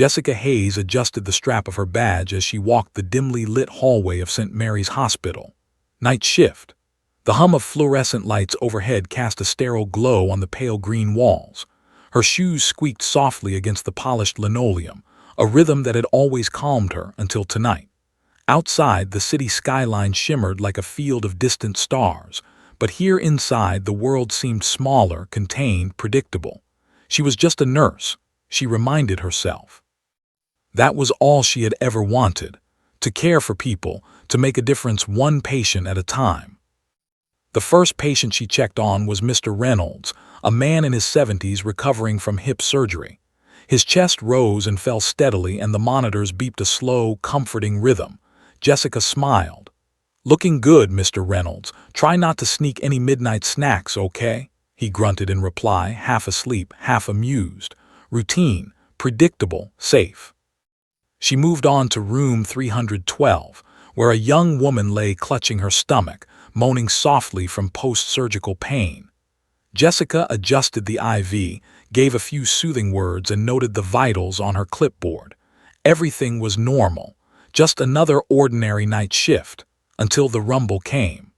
Jessica Hayes adjusted the strap of her badge as she walked the dimly lit hallway of St. Mary's Hospital. Night shift. The hum of fluorescent lights overhead cast a sterile glow on the pale green walls. Her shoes squeaked softly against the polished linoleum, a rhythm that had always calmed her until tonight. Outside, the city skyline shimmered like a field of distant stars, but here inside the world seemed smaller, contained, predictable. She was just a nurse, she reminded herself. That was all she had ever wanted, to care for people, to make a difference one patient at a time. The first patient she checked on was Mr. Reynolds, a man in his 70s recovering from hip surgery. His chest rose and fell steadily and the monitors beeped a slow, comforting rhythm. Jessica smiled. "Looking good, Mr. Reynolds. Try not to sneak any midnight snacks, okay?" he grunted in reply, half asleep, half amused. Routine, predictable, safe. She moved on to room 312, where a young woman lay clutching her stomach, moaning softly from post-surgical pain. Jessica adjusted the IV, gave a few soothing words and noted the vitals on her clipboard. Everything was normal, just another ordinary night shift, until the rumble came.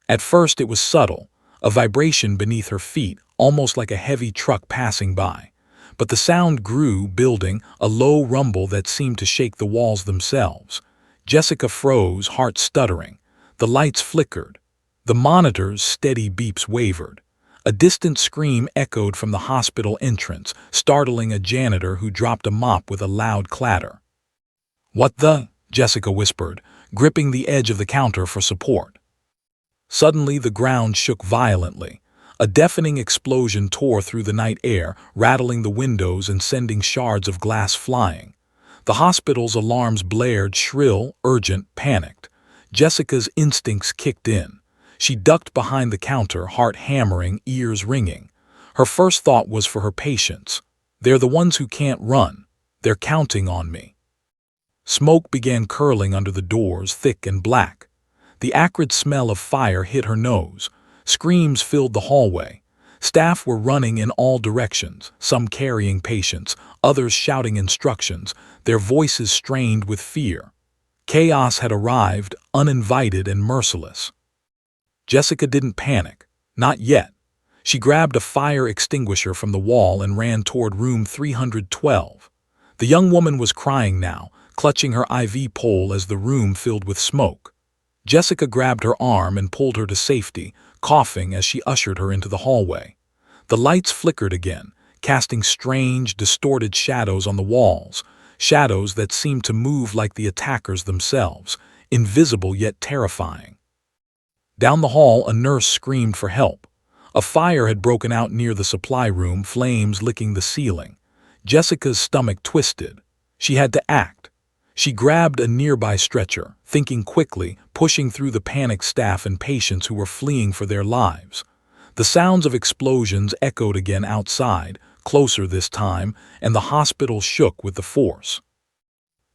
At first it was subtle, a vibration beneath her feet, almost like a heavy truck passing by. But the sound grew, building, a low rumble that seemed to shake the walls themselves. Jessica froze, heart stuttering. The lights flickered. The monitor's steady beeps wavered. A distant scream echoed from the hospital entrance, startling a janitor who dropped a mop with a loud clatter. "What the?" Jessica whispered, gripping the edge of the counter for support. Suddenly the ground shook violently. A deafening explosion tore through the night air, rattling the windows and sending shards of glass flying. The hospital's alarms blared, shrill, urgent, panicked. Jessica's instincts kicked in. She ducked behind the counter, heart hammering, ears ringing. Her first thought was for her patients. "They're the ones who can't run. They're counting on me." Smoke began curling under the doors, thick and black. The acrid smell of fire hit her nose. Screams filled the hallway. Staff were running in all directions, some carrying patients, others shouting instructions, their voices strained with fear. Chaos had arrived, uninvited and merciless. Jessica didn't panic. Not yet. She grabbed a fire extinguisher from the wall and ran toward room 312. The young woman was crying now, clutching her IV pole as the room filled with smoke. Jessica grabbed her arm and pulled her to safety, coughing as she ushered her into the hallway. The lights flickered again, casting strange, distorted shadows on the walls, shadows that seemed to move like the attackers themselves, invisible yet terrifying. Down the hall, a nurse screamed for help. A fire had broken out near the supply room, flames licking the ceiling. Jessica's stomach twisted. She had to act. She grabbed a nearby stretcher, thinking quickly, pushing through the panicked staff and patients who were fleeing for their lives. The sounds of explosions echoed again outside, closer this time, and the hospital shook with the force.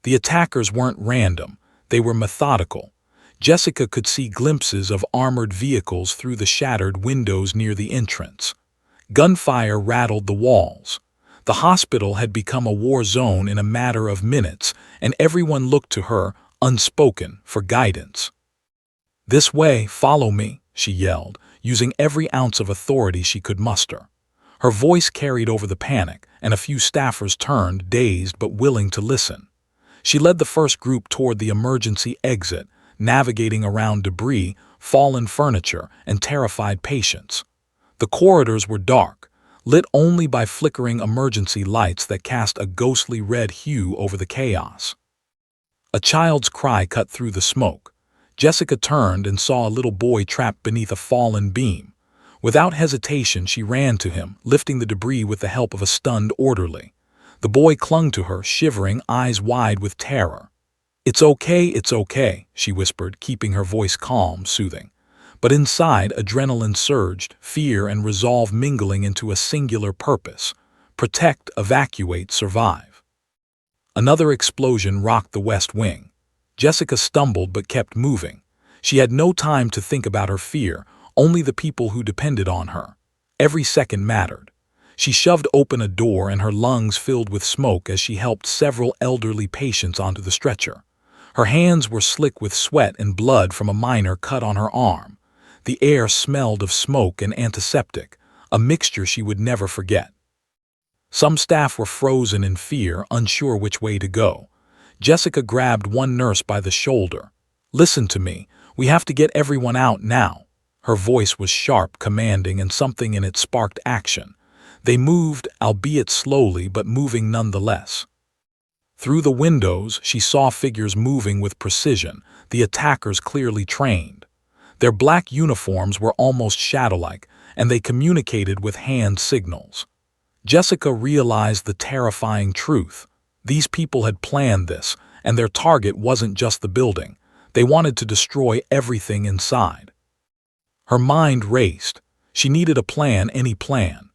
The attackers weren't random, they were methodical. Jessica could see glimpses of armored vehicles through the shattered windows near the entrance. Gunfire rattled the walls. The hospital had become a war zone in a matter of minutes, and everyone looked to her, unspoken, for guidance. "This way, follow me," she yelled, using every ounce of authority she could muster. Her voice carried over the panic, and a few staffers turned, dazed but willing to listen. She led the first group toward the emergency exit, navigating around debris, fallen furniture, and terrified patients. The corridors were dark, lit only by flickering emergency lights that cast a ghostly red hue over the chaos. A child's cry cut through the smoke. Jessica turned and saw a little boy trapped beneath a fallen beam. Without hesitation, she ran to him, lifting the debris with the help of a stunned orderly. The boy clung to her, shivering, eyes wide with terror. It's okay," she whispered, keeping her voice calm, soothing. But inside, adrenaline surged, fear and resolve mingling into a singular purpose: protect, evacuate, survive. Another explosion rocked the West Wing. Jessica stumbled but kept moving. She had no time to think about her fear, only the people who depended on her. Every second mattered. She shoved open a door and her lungs filled with smoke as she helped several elderly patients onto the stretcher. Her hands were slick with sweat and blood from a minor cut on her arm. The air smelled of smoke and antiseptic, a mixture she would never forget. Some staff were frozen in fear, unsure which way to go. Jessica grabbed one nurse by the shoulder. "Listen to me. We have to get everyone out now." Her voice was sharp, commanding, and something in it sparked action. They moved, albeit slowly, but moving nonetheless. Through the windows, she saw figures moving with precision, the attackers clearly trained. Their black uniforms were almost shadow-like, and they communicated with hand signals. Jessica realized the terrifying truth. These people had planned this, and their target wasn't just the building. They wanted to destroy everything inside. Her mind raced. She needed a plan, any plan.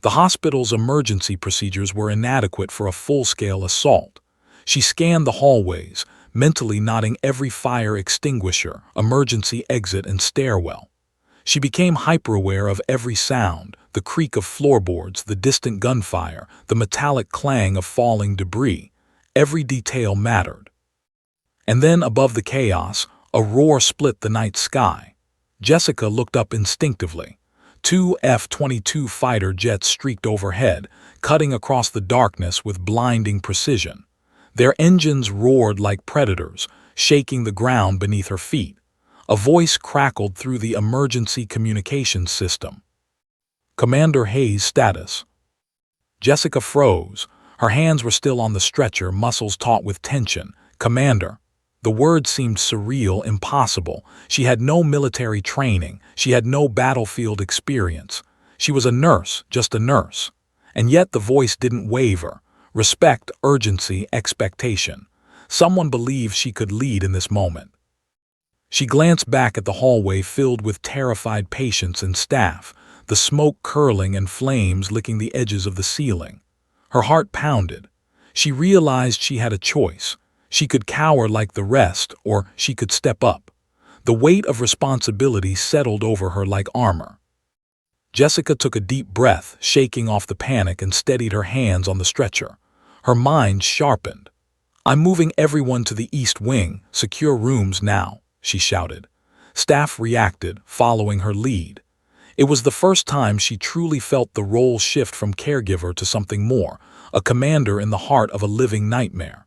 The hospital's emergency procedures were inadequate for a full-scale assault. She scanned the hallways, mentally noting every fire extinguisher, emergency exit, and stairwell. She became hyper-aware of every sound, the creak of floorboards, the distant gunfire, the metallic clang of falling debris. Every detail mattered. And then, above the chaos, a roar split the night sky. Jessica looked up instinctively. 2 F-22 fighter jets streaked overhead, cutting across the darkness with blinding precision. Their engines roared like predators, shaking the ground beneath her feet. A voice crackled through the emergency communications system. "Commander Hayes' status." Jessica froze. Her hands were still on the stretcher, muscles taut with tension. "Commander." The word seemed surreal, impossible. She had no military training. She had no battlefield experience. She was a nurse, just a nurse. And yet the voice didn't waver. Respect, urgency, expectation. Someone believed she could lead in this moment. She glanced back at the hallway filled with terrified patients and staff, the smoke curling and flames licking the edges of the ceiling. Her heart pounded. She realized she had a choice. She could cower like the rest, or she could step up. The weight of responsibility settled over her like armor. Jessica took a deep breath, shaking off the panic, and steadied her hands on the stretcher. Her mind sharpened. "I'm moving everyone to the east wing. Secure rooms now," she shouted. Staff reacted, following her lead. It was the first time she truly felt the role shift from caregiver to something more, a commander in the heart of a living nightmare.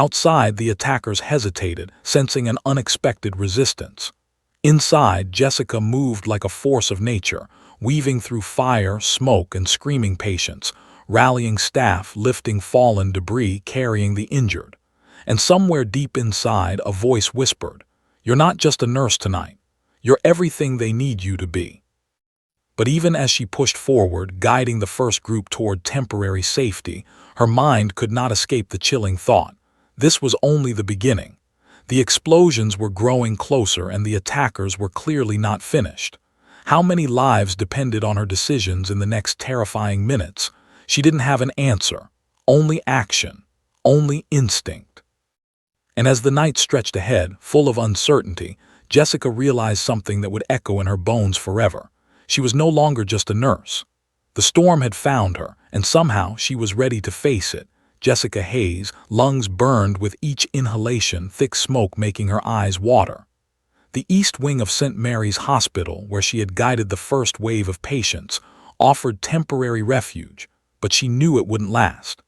Outside, the attackers hesitated, sensing an unexpected resistance. Inside, Jessica moved like a force of nature, weaving through fire, smoke, and screaming patients, rallying staff, lifting fallen debris, carrying the injured. And somewhere deep inside, a voice whispered, "You're not just a nurse tonight. You're everything they need you to be." But even as she pushed forward, guiding the first group toward temporary safety, her mind could not escape the chilling thought. This was only the beginning. The explosions were growing closer and the attackers were clearly not finished. How many lives depended on her decisions in the next terrifying minutes? She didn't have an answer. Only action. Only instinct. And as the night stretched ahead, full of uncertainty, Jessica realized something that would echo in her bones forever. She was no longer just a nurse. The storm had found her, and somehow she was ready to face it. Jessica Hayes, lungs burned with each inhalation, thick smoke making her eyes water. The east wing of St. Mary's Hospital, where she had guided the first wave of patients, offered temporary refuge, but she knew it wouldn't last.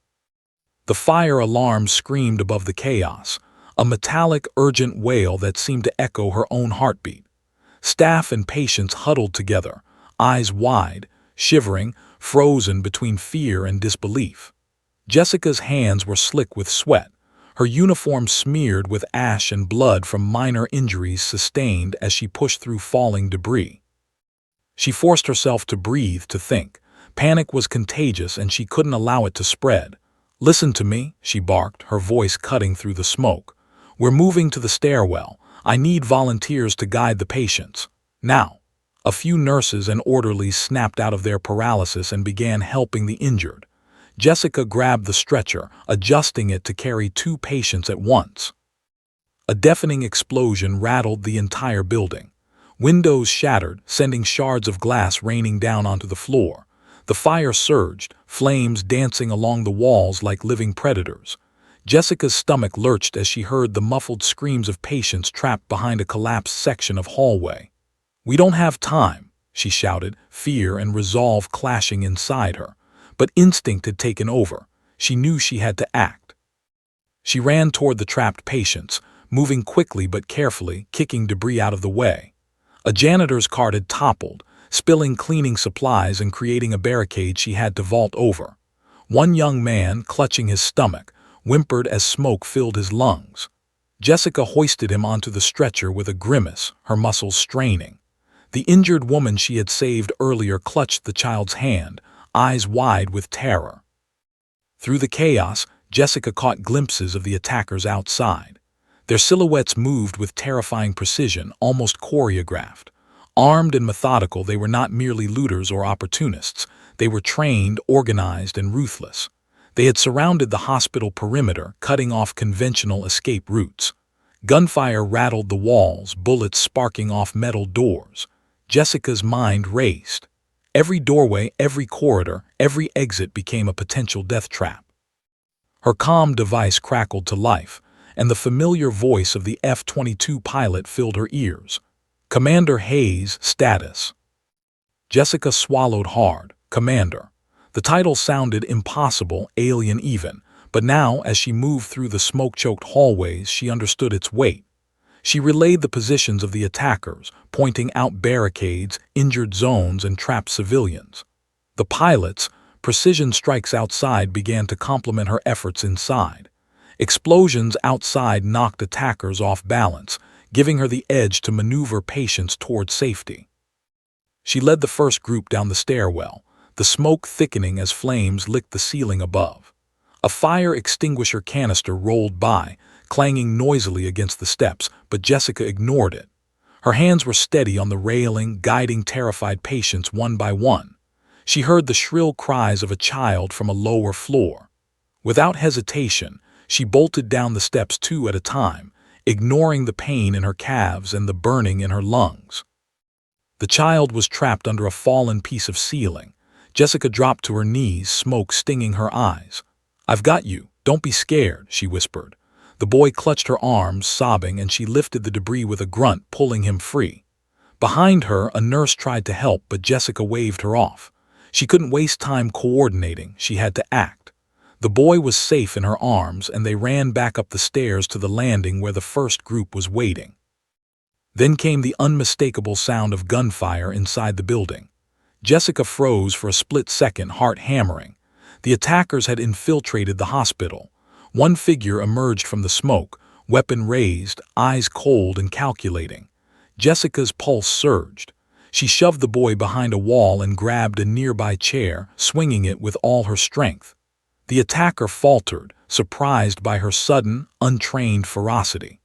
The fire alarm screamed above the chaos, a metallic, urgent wail that seemed to echo her own heartbeat. Staff and patients huddled together, eyes wide, shivering, frozen between fear and disbelief. Jessica's hands were slick with sweat, her uniform smeared with ash and blood from minor injuries sustained as she pushed through falling debris. She forced herself to breathe, to think. Panic was contagious and she couldn't allow it to spread. "Listen to me," she barked, her voice cutting through the smoke. "We're moving to the stairwell. I need volunteers to guide the patients. Now." A few nurses and orderlies snapped out of their paralysis and began helping the injured. Jessica grabbed the stretcher, adjusting it to carry 2 patients at once. A deafening explosion rattled the entire building. Windows shattered, sending shards of glass raining down onto the floor. The fire surged, flames dancing along the walls like living predators. Jessica's stomach lurched as she heard the muffled screams of patients trapped behind a collapsed section of hallway. "We don't have time," she shouted, fear and resolve clashing inside her. But instinct had taken over. She knew she had to act. She ran toward the trapped patients, moving quickly but carefully, kicking debris out of the way. A janitor's cart had toppled, spilling cleaning supplies and creating a barricade she had to vault over. One young man, clutching his stomach, whimpered as smoke filled his lungs. Jessica hoisted him onto the stretcher with a grimace, her muscles straining. The injured woman she had saved earlier clutched the child's hand, eyes wide with terror. Through the chaos, Jessica caught glimpses of the attackers outside. Their silhouettes moved with terrifying precision, almost choreographed. Armed and methodical, they were not merely looters or opportunists. They were trained, organized, and ruthless. They had surrounded the hospital perimeter, cutting off conventional escape routes. Gunfire rattled the walls, bullets sparking off metal doors. Jessica's mind raced. Every doorway, every corridor, every exit became a potential death trap. Her comm device crackled to life, and the familiar voice of the F-22 pilot filled her ears. "Commander Hayes, status." Jessica swallowed hard. Commander. The title sounded impossible, alien even, but now, as she moved through the smoke-choked hallways, she understood its weight. She relayed the positions of the attackers, pointing out barricades, injured zones, and trapped civilians. The pilots' precision strikes outside began to complement her efforts inside. Explosions outside knocked attackers off balance, giving her the edge to maneuver patients toward safety. She led the first group down the stairwell, the smoke thickening as flames licked the ceiling above. A fire extinguisher canister rolled by, clanging noisily against the steps, but Jessica ignored it. Her hands were steady on the railing, guiding terrified patients one by one. She heard the shrill cries of a child from a lower floor. Without hesitation, she bolted down the steps two at a time, ignoring the pain in her calves and the burning in her lungs. The child was trapped under a fallen piece of ceiling. Jessica dropped to her knees, smoke stinging her eyes. "I've got you. Don't be scared," she whispered. The boy clutched her arms, sobbing, and she lifted the debris with a grunt, pulling him free. Behind her, a nurse tried to help, but Jessica waved her off. She couldn't waste time coordinating. She had to act. The boy was safe in her arms, and they ran back up the stairs to the landing where the first group was waiting. Then came the unmistakable sound of gunfire inside the building. Jessica froze for a split second, heart hammering. The attackers had infiltrated the hospital. One figure emerged from the smoke, weapon raised, eyes cold and calculating. Jessica's pulse surged. She shoved the boy behind a wall and grabbed a nearby chair, swinging it with all her strength. The attacker faltered, surprised by her sudden, untrained ferocity.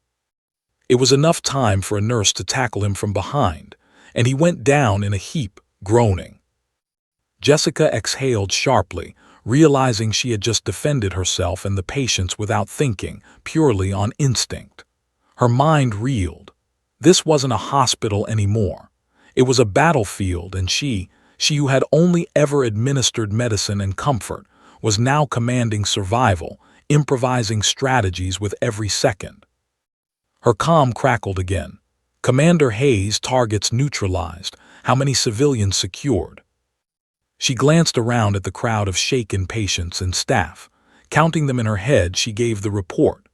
It was enough time for a nurse to tackle him from behind, and he went down in a heap, groaning. Jessica exhaled sharply, realizing she had just defended herself and the patients without thinking, purely on instinct. Her mind reeled. This wasn't a hospital anymore. It was a battlefield, and she who had only ever administered medicine and comfort, was now commanding survival, improvising strategies with every second. Her comm crackled again. "Commander Hayes, targets neutralized. How many civilians secured?" She glanced around at the crowd of shaken patients and staff. Counting them in her head, she gave the report.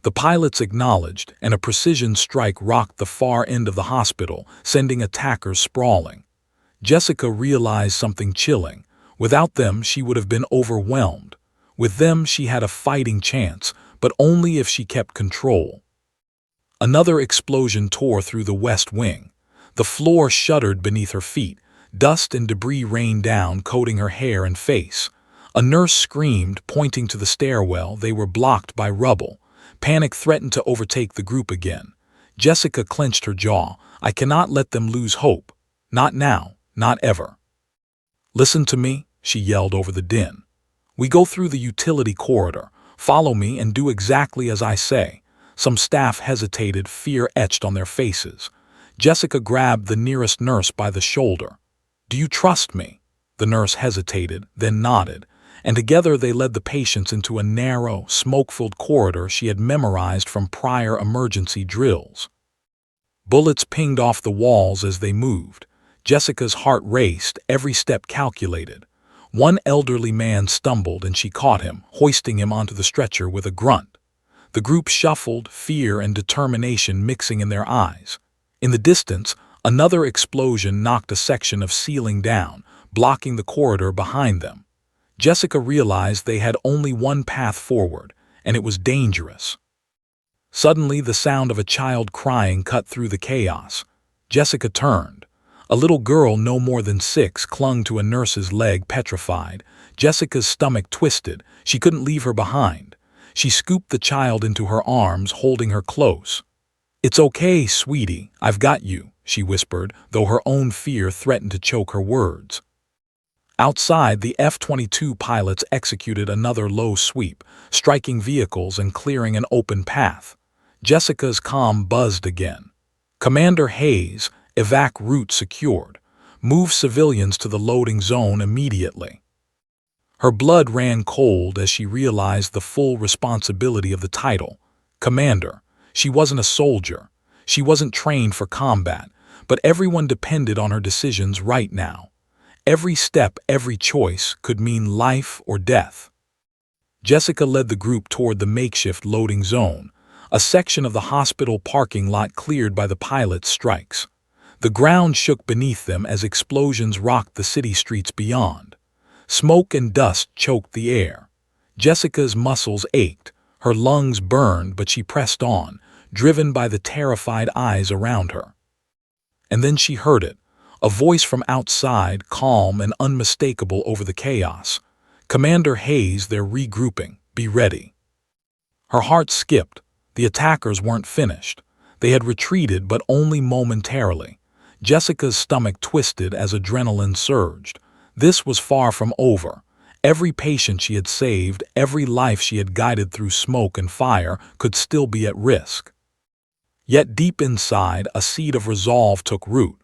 The pilots acknowledged, and a precision strike rocked the far end of the hospital, sending attackers sprawling. Jessica realized something chilling. Without them, she would have been overwhelmed. With them, she had a fighting chance, but only if she kept control. Another explosion tore through the west wing. The floor shuddered beneath her feet. Dust and debris rained down, coating her hair and face. A nurse screamed, pointing to the stairwell. They were blocked by rubble. Panic threatened to overtake the group again. Jessica clenched her jaw. "I cannot let them lose hope. Not now, not ever." "Listen to me," she yelled over the din. "We go through the utility corridor. Follow me and do exactly as I say." Some staff hesitated, fear etched on their faces. Jessica grabbed the nearest nurse by the shoulder. "Do you trust me?" The nurse hesitated, then nodded, and together they led the patients into a narrow, smoke-filled corridor she had memorized from prior emergency drills. Bullets pinged off the walls as they moved. Jessica's heart raced, every step calculated. One elderly man stumbled and she caught him, hoisting him onto the stretcher with a grunt. The group shuffled, fear and determination mixing in their eyes. In the distance, another explosion knocked a section of ceiling down, blocking the corridor behind them. Jessica realized they had only one path forward, and it was dangerous. Suddenly, the sound of a child crying cut through the chaos. Jessica turned. A little girl no more than 6 clung to a nurse's leg, petrified. Jessica's stomach twisted. She couldn't leave her behind. She scooped the child into her arms, holding her close. "It's okay, sweetie, I've got you," she whispered, though her own fear threatened to choke her words. Outside, the F-22 pilots executed another low sweep, striking vehicles and clearing an open path. Jessica's comm buzzed again. "Commander Hayes, evac route secured. Move civilians to the loading zone immediately." Her blood ran cold as she realized the full responsibility of the title. Commander. She wasn't a soldier. She wasn't trained for combat, but everyone depended on her decisions right now. Every step, every choice could mean life or death. Jessica led the group toward the makeshift loading zone, a section of the hospital parking lot cleared by the pilots' strikes. The ground shook beneath them as explosions rocked the city streets beyond. Smoke and dust choked the air. Jessica's muscles ached, her lungs burned, but she pressed on, driven by the terrified eyes around her. And then she heard it, a voice from outside, calm and unmistakable over the chaos. "Commander Hayes, they're regrouping. Be ready." Her heart skipped. The attackers weren't finished. They had retreated, but only momentarily. Jessica's stomach twisted as adrenaline surged. This was far from over. Every patient she had saved, every life she had guided through smoke and fire could still be at risk. Yet deep inside, a seed of resolve took root.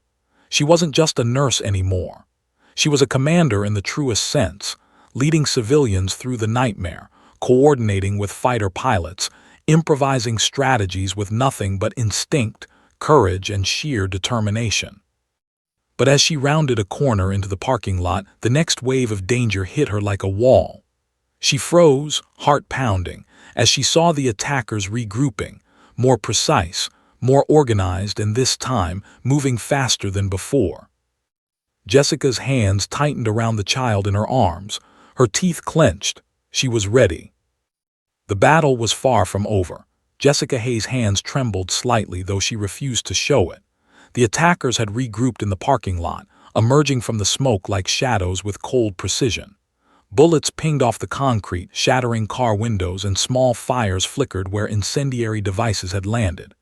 She wasn't just a nurse anymore. She was a commander in the truest sense, leading civilians through the nightmare, coordinating with fighter pilots, improvising strategies with nothing but instinct, courage, and sheer determination. But as she rounded a corner into the parking lot, the next wave of danger hit her like a wall. She froze, heart pounding, as she saw the attackers regrouping, more precise, more organized, and this time moving faster than before. Jessica's hands tightened around the child in her arms, her teeth clenched. She was ready. The battle was far from over. Jessica Hayes' hands trembled slightly, though she refused to show it. The attackers had regrouped in the parking lot, emerging from the smoke like shadows with cold precision. Bullets pinged off the concrete, shattering car windows, and small fires flickered where incendiary devices had landed.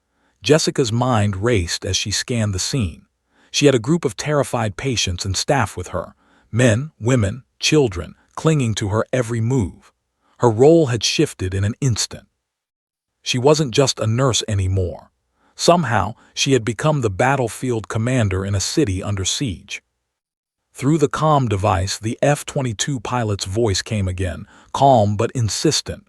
Jessica's mind raced as she scanned the scene. She had a group of terrified patients and staff with her, men, women, children, clinging to her every move. Her role had shifted in an instant. She wasn't just a nurse anymore. Somehow, she had become the battlefield commander in a city under siege. Through the comm device, the F-22 pilot's voice came again, calm but insistent.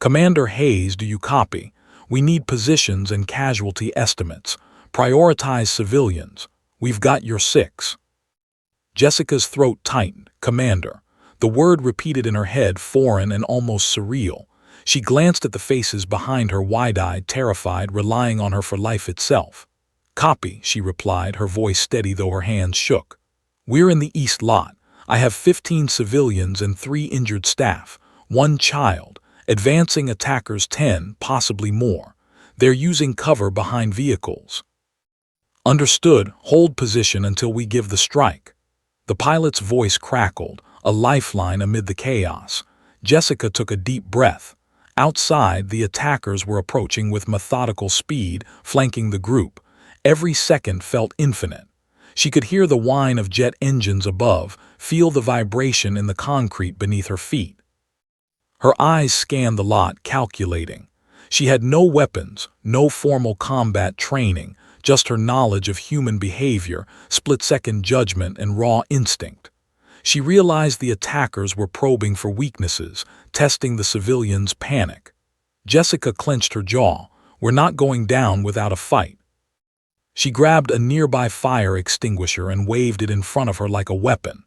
"Commander Hayes, do you copy? We need positions and casualty estimates. Prioritize civilians. We've got your 6. Jessica's throat tightened. "Commander." The word repeated in her head, foreign and almost surreal. She glanced at the faces behind her, wide-eyed, terrified, relying on her for life itself. "Copy," she replied, her voice steady though her hands shook. "We're in the East Lot. I have 15 civilians and 3 injured staff, 1 child. Advancing attackers 10, possibly more. They're using cover behind vehicles." "Understood. Hold position until we give the strike." The pilot's voice crackled, a lifeline amid the chaos. Jessica took a deep breath. Outside, the attackers were approaching with methodical speed, flanking the group. Every second felt infinite. She could hear the whine of jet engines above, feel the vibration in the concrete beneath her feet. Her eyes scanned the lot, calculating. She had no weapons, no formal combat training, just her knowledge of human behavior, split-second judgment, and raw instinct. She realized the attackers were probing for weaknesses, testing the civilians' panic. Jessica clenched her jaw. "We're not going down without a fight." She grabbed a nearby fire extinguisher and waved it in front of her like a weapon.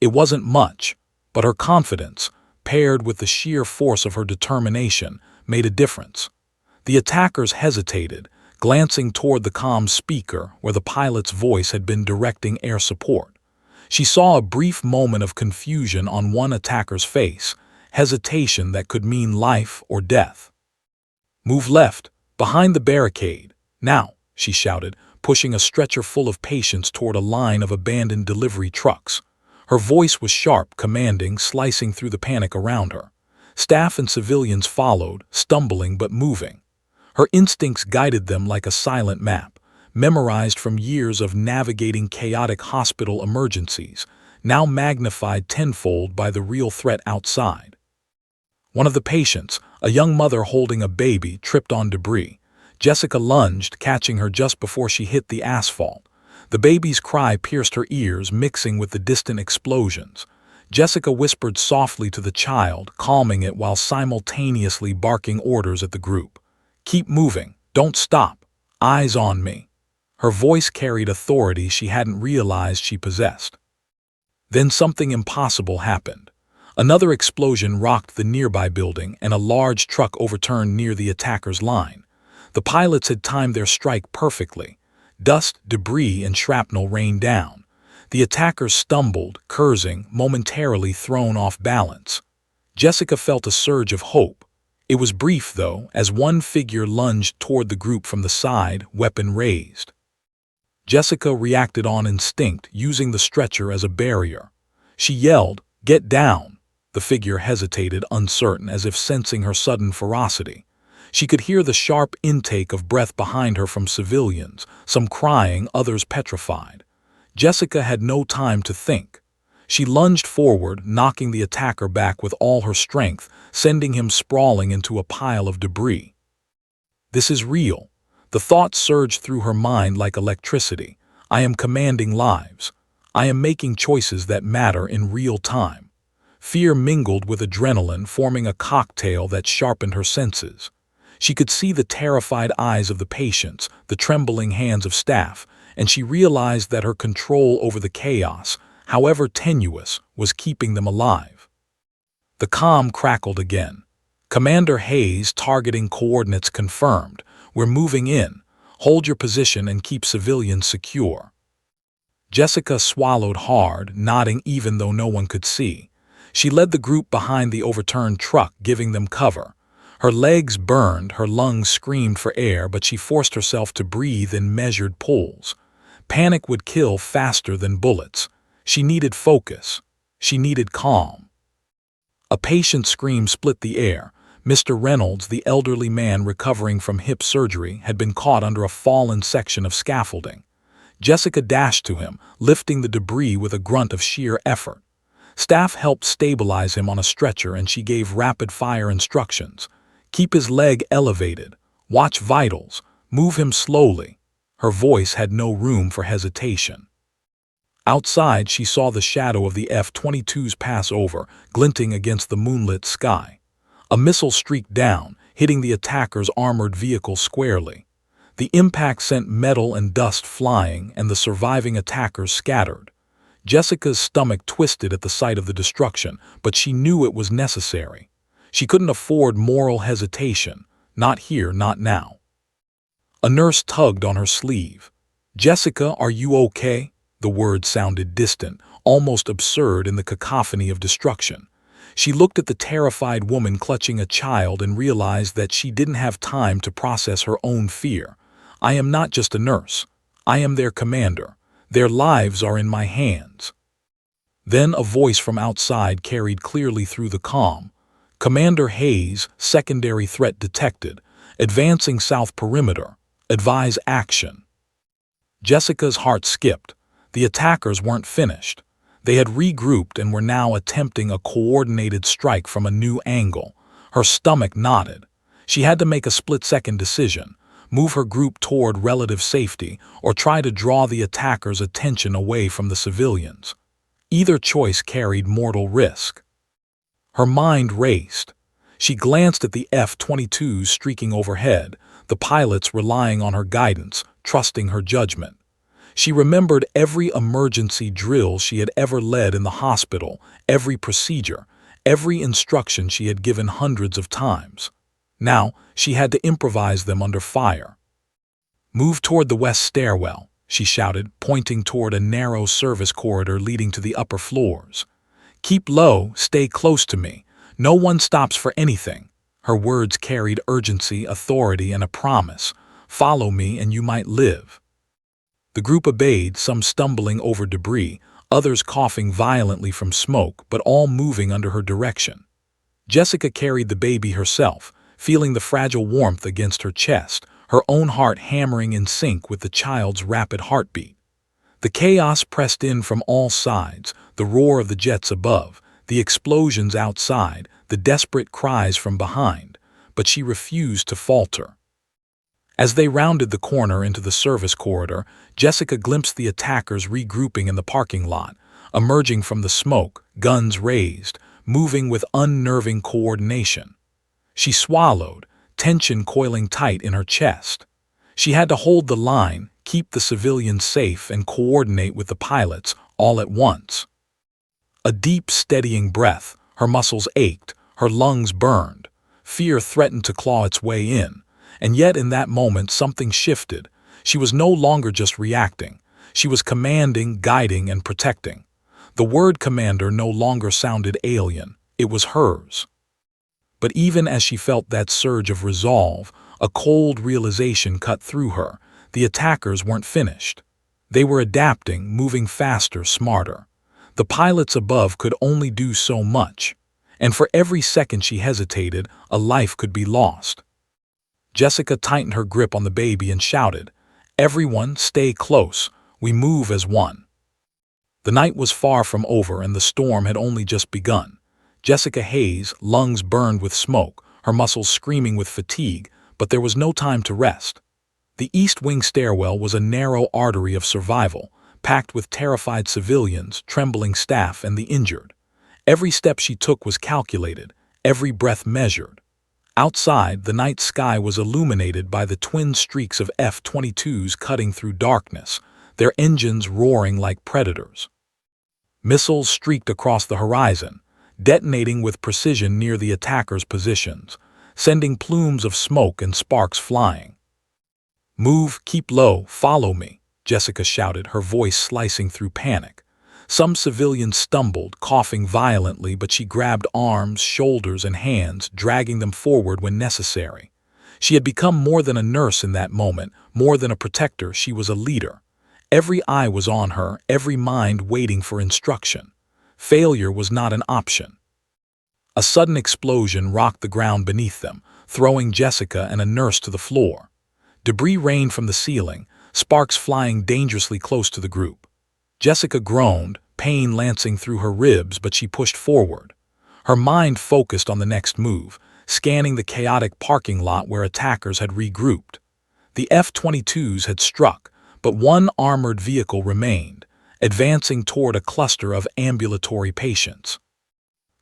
It wasn't much, but her confidence, paired with the sheer force of her determination, made a difference. The attackers hesitated, glancing toward the comm speaker where the pilot's voice had been directing air support. She saw a brief moment of confusion on one attacker's face, hesitation that could mean life or death. "Move left, behind the barricade, now," she shouted, pushing a stretcher full of patients toward a line of abandoned delivery trucks. Her voice was sharp, commanding, slicing through the panic around her. Staff and civilians followed, stumbling but moving. Her instincts guided them like a silent map, memorized from years of navigating chaotic hospital emergencies, now magnified tenfold by the real threat outside. One of the patients, a young mother holding a baby, tripped on debris. Jessica lunged, catching her just before she hit the asphalt. The baby's cry pierced her ears, mixing with the distant explosions. Jessica whispered softly to the child, calming it while simultaneously barking orders at the group. "Keep moving. Don't stop. Eyes on me." Her voice carried authority she hadn't realized she possessed. Then something impossible happened. Another explosion rocked the nearby building, and a large truck overturned near the attacker's line. The pilots had timed their strike perfectly. Dust, debris, and shrapnel rained down. The attackers stumbled, cursing, momentarily thrown off balance. Jessica felt a surge of hope. It was brief, though, as one figure lunged toward the group from the side, weapon raised. Jessica reacted on instinct, using the stretcher as a barrier. She yelled, "Get down!" The figure hesitated, uncertain, as if sensing her sudden ferocity. She could hear the sharp intake of breath behind her from civilians, some crying, others petrified. Jessica had no time to think. She lunged forward, knocking the attacker back with all her strength, sending him sprawling into a pile of debris. "This is real." The thought surged through her mind like electricity. "I am commanding lives. I am making choices that matter in real time." Fear mingled with adrenaline, forming a cocktail that sharpened her senses. She could see the terrified eyes of the patients, the trembling hands of staff, and she realized that her control over the chaos, however tenuous, was keeping them alive. The comm crackled again. "Commander Hayes, targeting coordinates confirmed. We're moving in. Hold your position and keep civilians secure." Jessica swallowed hard, nodding even though no one could see. She led the group behind the overturned truck, giving them cover. Her legs burned, her lungs screamed for air, but she forced herself to breathe in measured pulls. Panic would kill faster than bullets. She needed focus. She needed calm. A patient scream split the air. Mr. Reynolds, the elderly man recovering from hip surgery, had been caught under a fallen section of scaffolding. Jessica dashed to him, lifting the debris with a grunt of sheer effort. Staff helped stabilize him on a stretcher, and she gave rapid-fire instructions. "Keep his leg elevated. Watch vitals. Move him slowly." Her voice had no room for hesitation. Outside, she saw the shadow of the F-22s pass over, glinting against the moonlit sky. A missile streaked down, hitting the attacker's armored vehicle squarely. The impact sent metal and dust flying, and the surviving attackers scattered. Jessica's stomach twisted at the sight of the destruction, but she knew it was necessary. She couldn't afford moral hesitation. Not here, not now. A nurse tugged on her sleeve. "Jessica, are you okay?" The words sounded distant, almost absurd in the cacophony of destruction. She looked at the terrified woman clutching a child and realized that she didn't have time to process her own fear. "I am not just a nurse. I am their commander. Their lives are in my hands." Then a voice from outside carried clearly through the comm. "Commander Hayes, secondary threat detected. Advancing south perimeter. Advise action." Jessica's heart skipped. The attackers weren't finished. They had regrouped and were now attempting a coordinated strike from a new angle. Her stomach knotted. She had to make a split-second decision: move her group toward relative safety or try to draw the attackers' attention away from the civilians. Either choice carried mortal risk. Her mind raced. She glanced at the F-22s streaking overhead, the pilots relying on her guidance, trusting her judgment. She remembered every emergency drill she had ever led in the hospital, every procedure, every instruction she had given hundreds of times. Now, she had to improvise them under fire. "Move toward the west stairwell," she shouted, pointing toward a narrow service corridor leading to the upper floors. "Keep low, stay close to me. No one stops for anything." Her words carried urgency, authority, and a promise. "Follow me and you might live." The group obeyed, some stumbling over debris, others coughing violently from smoke, but all moving under her direction. Jessica carried the baby herself, feeling the fragile warmth against her chest, her own heart hammering in sync with the child's rapid heartbeat. The chaos pressed in from all sides, the roar of the jets above, the explosions outside, the desperate cries from behind, but she refused to falter. As they rounded the corner into the service corridor, Jessica glimpsed the attackers regrouping in the parking lot, emerging from the smoke, guns raised, moving with unnerving coordination. She swallowed, tension coiling tight in her chest. She had to hold the line, keep the civilians safe, and coordinate with the pilots all at once. A deep, steadying breath, her muscles ached, her lungs burned. Fear threatened to claw its way in. And yet in that moment something shifted. She was no longer just reacting. She was commanding, guiding, and protecting. The word commander no longer sounded alien. It was hers. But even as she felt that surge of resolve, a cold realization cut through her. The attackers weren't finished. They were adapting, moving faster, smarter. The pilots above could only do so much. And for every second she hesitated, a life could be lost. Jessica tightened her grip on the baby and shouted, "Everyone, stay close. We move as one." The night was far from over and the storm had only just begun. Jessica Hayes, lungs burned with smoke, her muscles screaming with fatigue, but there was no time to rest. The East Wing stairwell was a narrow artery of survival, packed with terrified civilians, trembling staff, and the injured. Every step she took was calculated, every breath measured. Outside, the night sky was illuminated by the twin streaks of F-22s cutting through darkness, their engines roaring like predators. Missiles streaked across the horizon, detonating with precision near the attackers' positions, sending plumes of smoke and sparks flying. "Move, keep low, follow me," Jessica shouted, her voice slicing through panic. Some civilians stumbled, coughing violently, but she grabbed arms, shoulders, and hands, dragging them forward when necessary. She had become more than a nurse in that moment, more than a protector. She was a leader. Every eye was on her, every mind waiting for instruction. Failure was not an option. A sudden explosion rocked the ground beneath them, throwing Jessica and a nurse to the floor. Debris rained from the ceiling, sparks flying dangerously close to the group. Jessica groaned, pain lancing through her ribs, but she pushed forward. Her mind focused on the next move, scanning the chaotic parking lot where attackers had regrouped. The F-22s had struck, but one armored vehicle remained, advancing toward a cluster of ambulatory patients.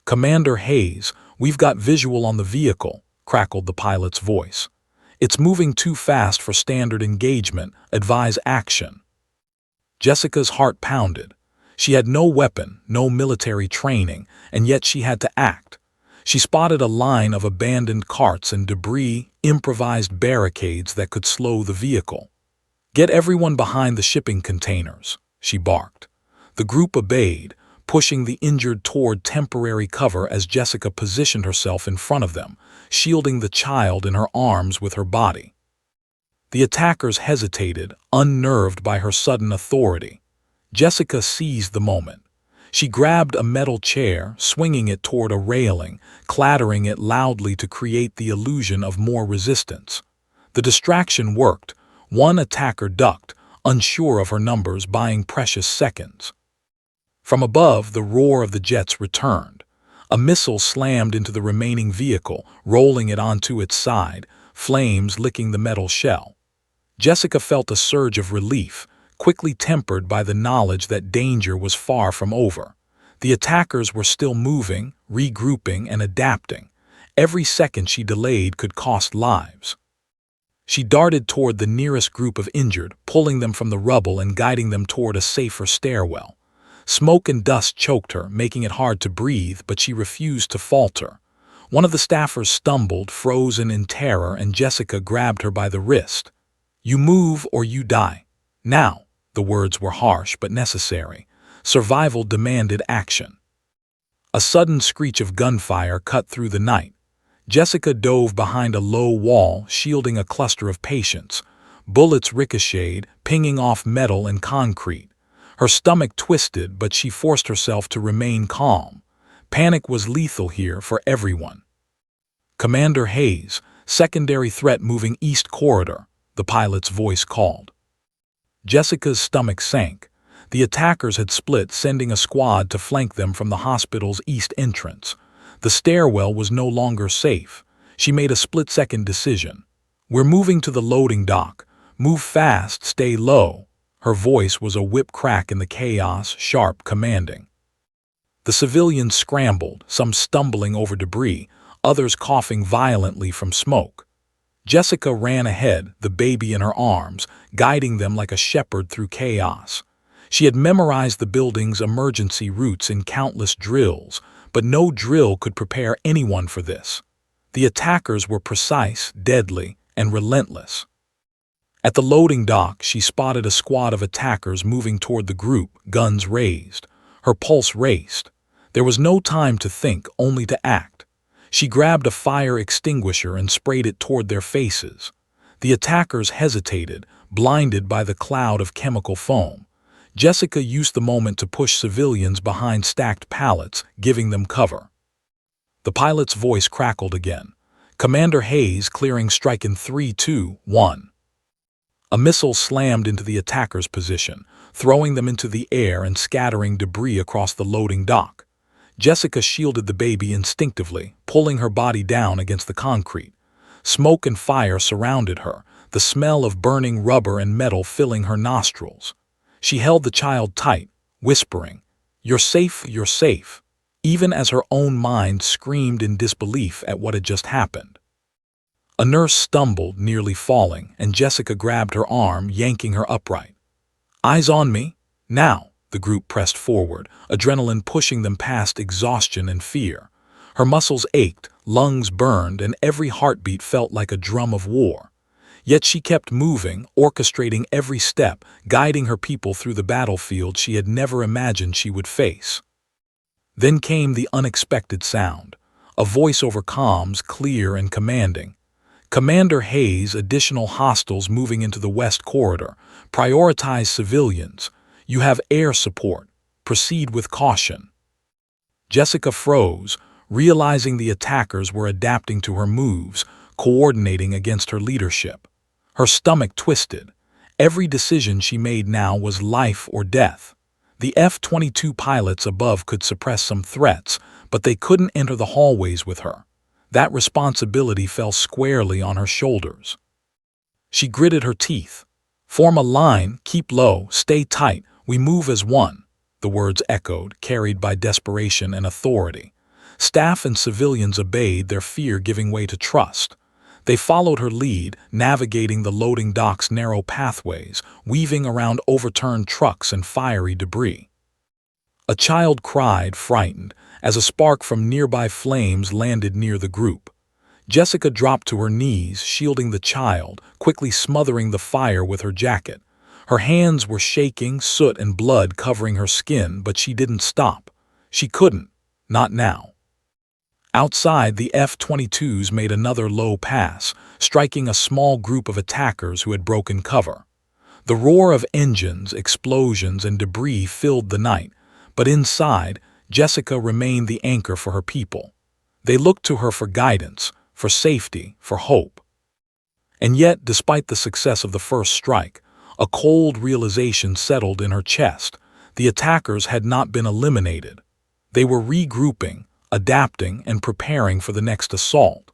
"Commander Hayes, we've got visual on the vehicle," crackled the pilot's voice. "It's moving too fast for standard engagement. Advise action." Jessica's heart pounded. She had no weapon, no military training, and yet she had to act. She spotted a line of abandoned carts and debris, improvised barricades that could slow the vehicle. "Get everyone behind the shipping containers," she barked. The group obeyed, pushing the injured toward temporary cover as Jessica positioned herself in front of them, shielding the child in her arms with her body. The attackers hesitated, unnerved by her sudden authority. Jessica seized the moment. She grabbed a metal chair, swinging it toward a railing, clattering it loudly to create the illusion of more resistance. The distraction worked. One attacker ducked, unsure of her numbers, buying precious seconds. From above, the roar of the jets returned. A missile slammed into the remaining vehicle, rolling it onto its side, flames licking the metal shell. Jessica felt a surge of relief, quickly tempered by the knowledge that danger was far from over. The attackers were still moving, regrouping, and adapting. Every second she delayed could cost lives. She darted toward the nearest group of injured, pulling them from the rubble and guiding them toward a safer stairwell. Smoke and dust choked her, making it hard to breathe, but she refused to falter. One of the staffers stumbled, frozen in terror, and Jessica grabbed her by the wrist. "You move or you die. Now." The words were harsh but necessary. Survival demanded action. A sudden screech of gunfire cut through the night. Jessica dove behind a low wall, shielding a cluster of patients. Bullets ricocheted, pinging off metal and concrete. Her stomach twisted, but she forced herself to remain calm. Panic was lethal here for everyone. "Commander Hayes, secondary threat moving east corridor," the pilot's voice called. Jessica's stomach sank. The attackers had split, sending a squad to flank them from the hospital's east entrance. The stairwell was no longer safe. She made a split-second decision. "We're moving to the loading dock. Move fast, stay low." Her voice was a whip crack in the chaos, sharp, commanding. The civilians scrambled, some stumbling over debris, others coughing violently from smoke. Jessica ran ahead, the baby in her arms, guiding them like a shepherd through chaos. She had memorized the building's emergency routes in countless drills, but no drill could prepare anyone for this. The attackers were precise, deadly, and relentless. At the loading dock, she spotted a squad of attackers moving toward the group, guns raised. Her pulse raced. There was no time to think, only to act. She grabbed a fire extinguisher and sprayed it toward their faces. The attackers hesitated, blinded by the cloud of chemical foam. Jessica used the moment to push civilians behind stacked pallets, giving them cover. The pilot's voice crackled again. "Commander Hayes clearing strike in 3, 2, 1. A missile slammed into the attacker's position, throwing them into the air and scattering debris across the loading dock. Jessica shielded the baby instinctively, pulling her body down against the concrete. Smoke and fire surrounded her, the smell of burning rubber and metal filling her nostrils. She held the child tight, whispering, "You're safe, you're safe," even as her own mind screamed in disbelief at what had just happened. A nurse stumbled, nearly falling, and Jessica grabbed her arm, yanking her upright. "Eyes on me, now." The group pressed forward, adrenaline pushing them past exhaustion and fear. Her muscles ached, lungs burned, and every heartbeat felt like a drum of war. Yet she kept moving, orchestrating every step, guiding her people through the battlefield she had never imagined she would face. Then came the unexpected sound, a voice over comms, clear and commanding. "Commander Hayes, additional hostiles moving into the west corridor. Prioritize civilians. You have air support. Proceed with caution." Jessica froze, realizing the attackers were adapting to her moves, coordinating against her leadership. Her stomach twisted. Every decision she made now was life or death. The F-22 pilots above could suppress some threats, but they couldn't enter the hallways with her. That responsibility fell squarely on her shoulders. She gritted her teeth. "Form a line, keep low, stay tight, we move as one." The words echoed, carried by desperation and authority. Staff and civilians obeyed, their fear giving way to trust. They followed her lead, navigating the loading dock's narrow pathways, weaving around overturned trucks and fiery debris. A child cried, frightened, as a spark from nearby flames landed near the group. Jessica dropped to her knees, shielding the child, quickly smothering the fire with her jacket. Her hands were shaking, soot and blood covering her skin, but she didn't stop. She couldn't. Not now. Outside, the F-22s made another low pass, striking a small group of attackers who had broken cover. The roar of engines, explosions, and debris filled the night, but inside, Jessica remained the anchor for her people. They looked to her for guidance, for safety, for hope. And yet, despite the success of the first strike, a cold realization settled in her chest. The attackers had not been eliminated. They were regrouping, adapting, and preparing for the next assault.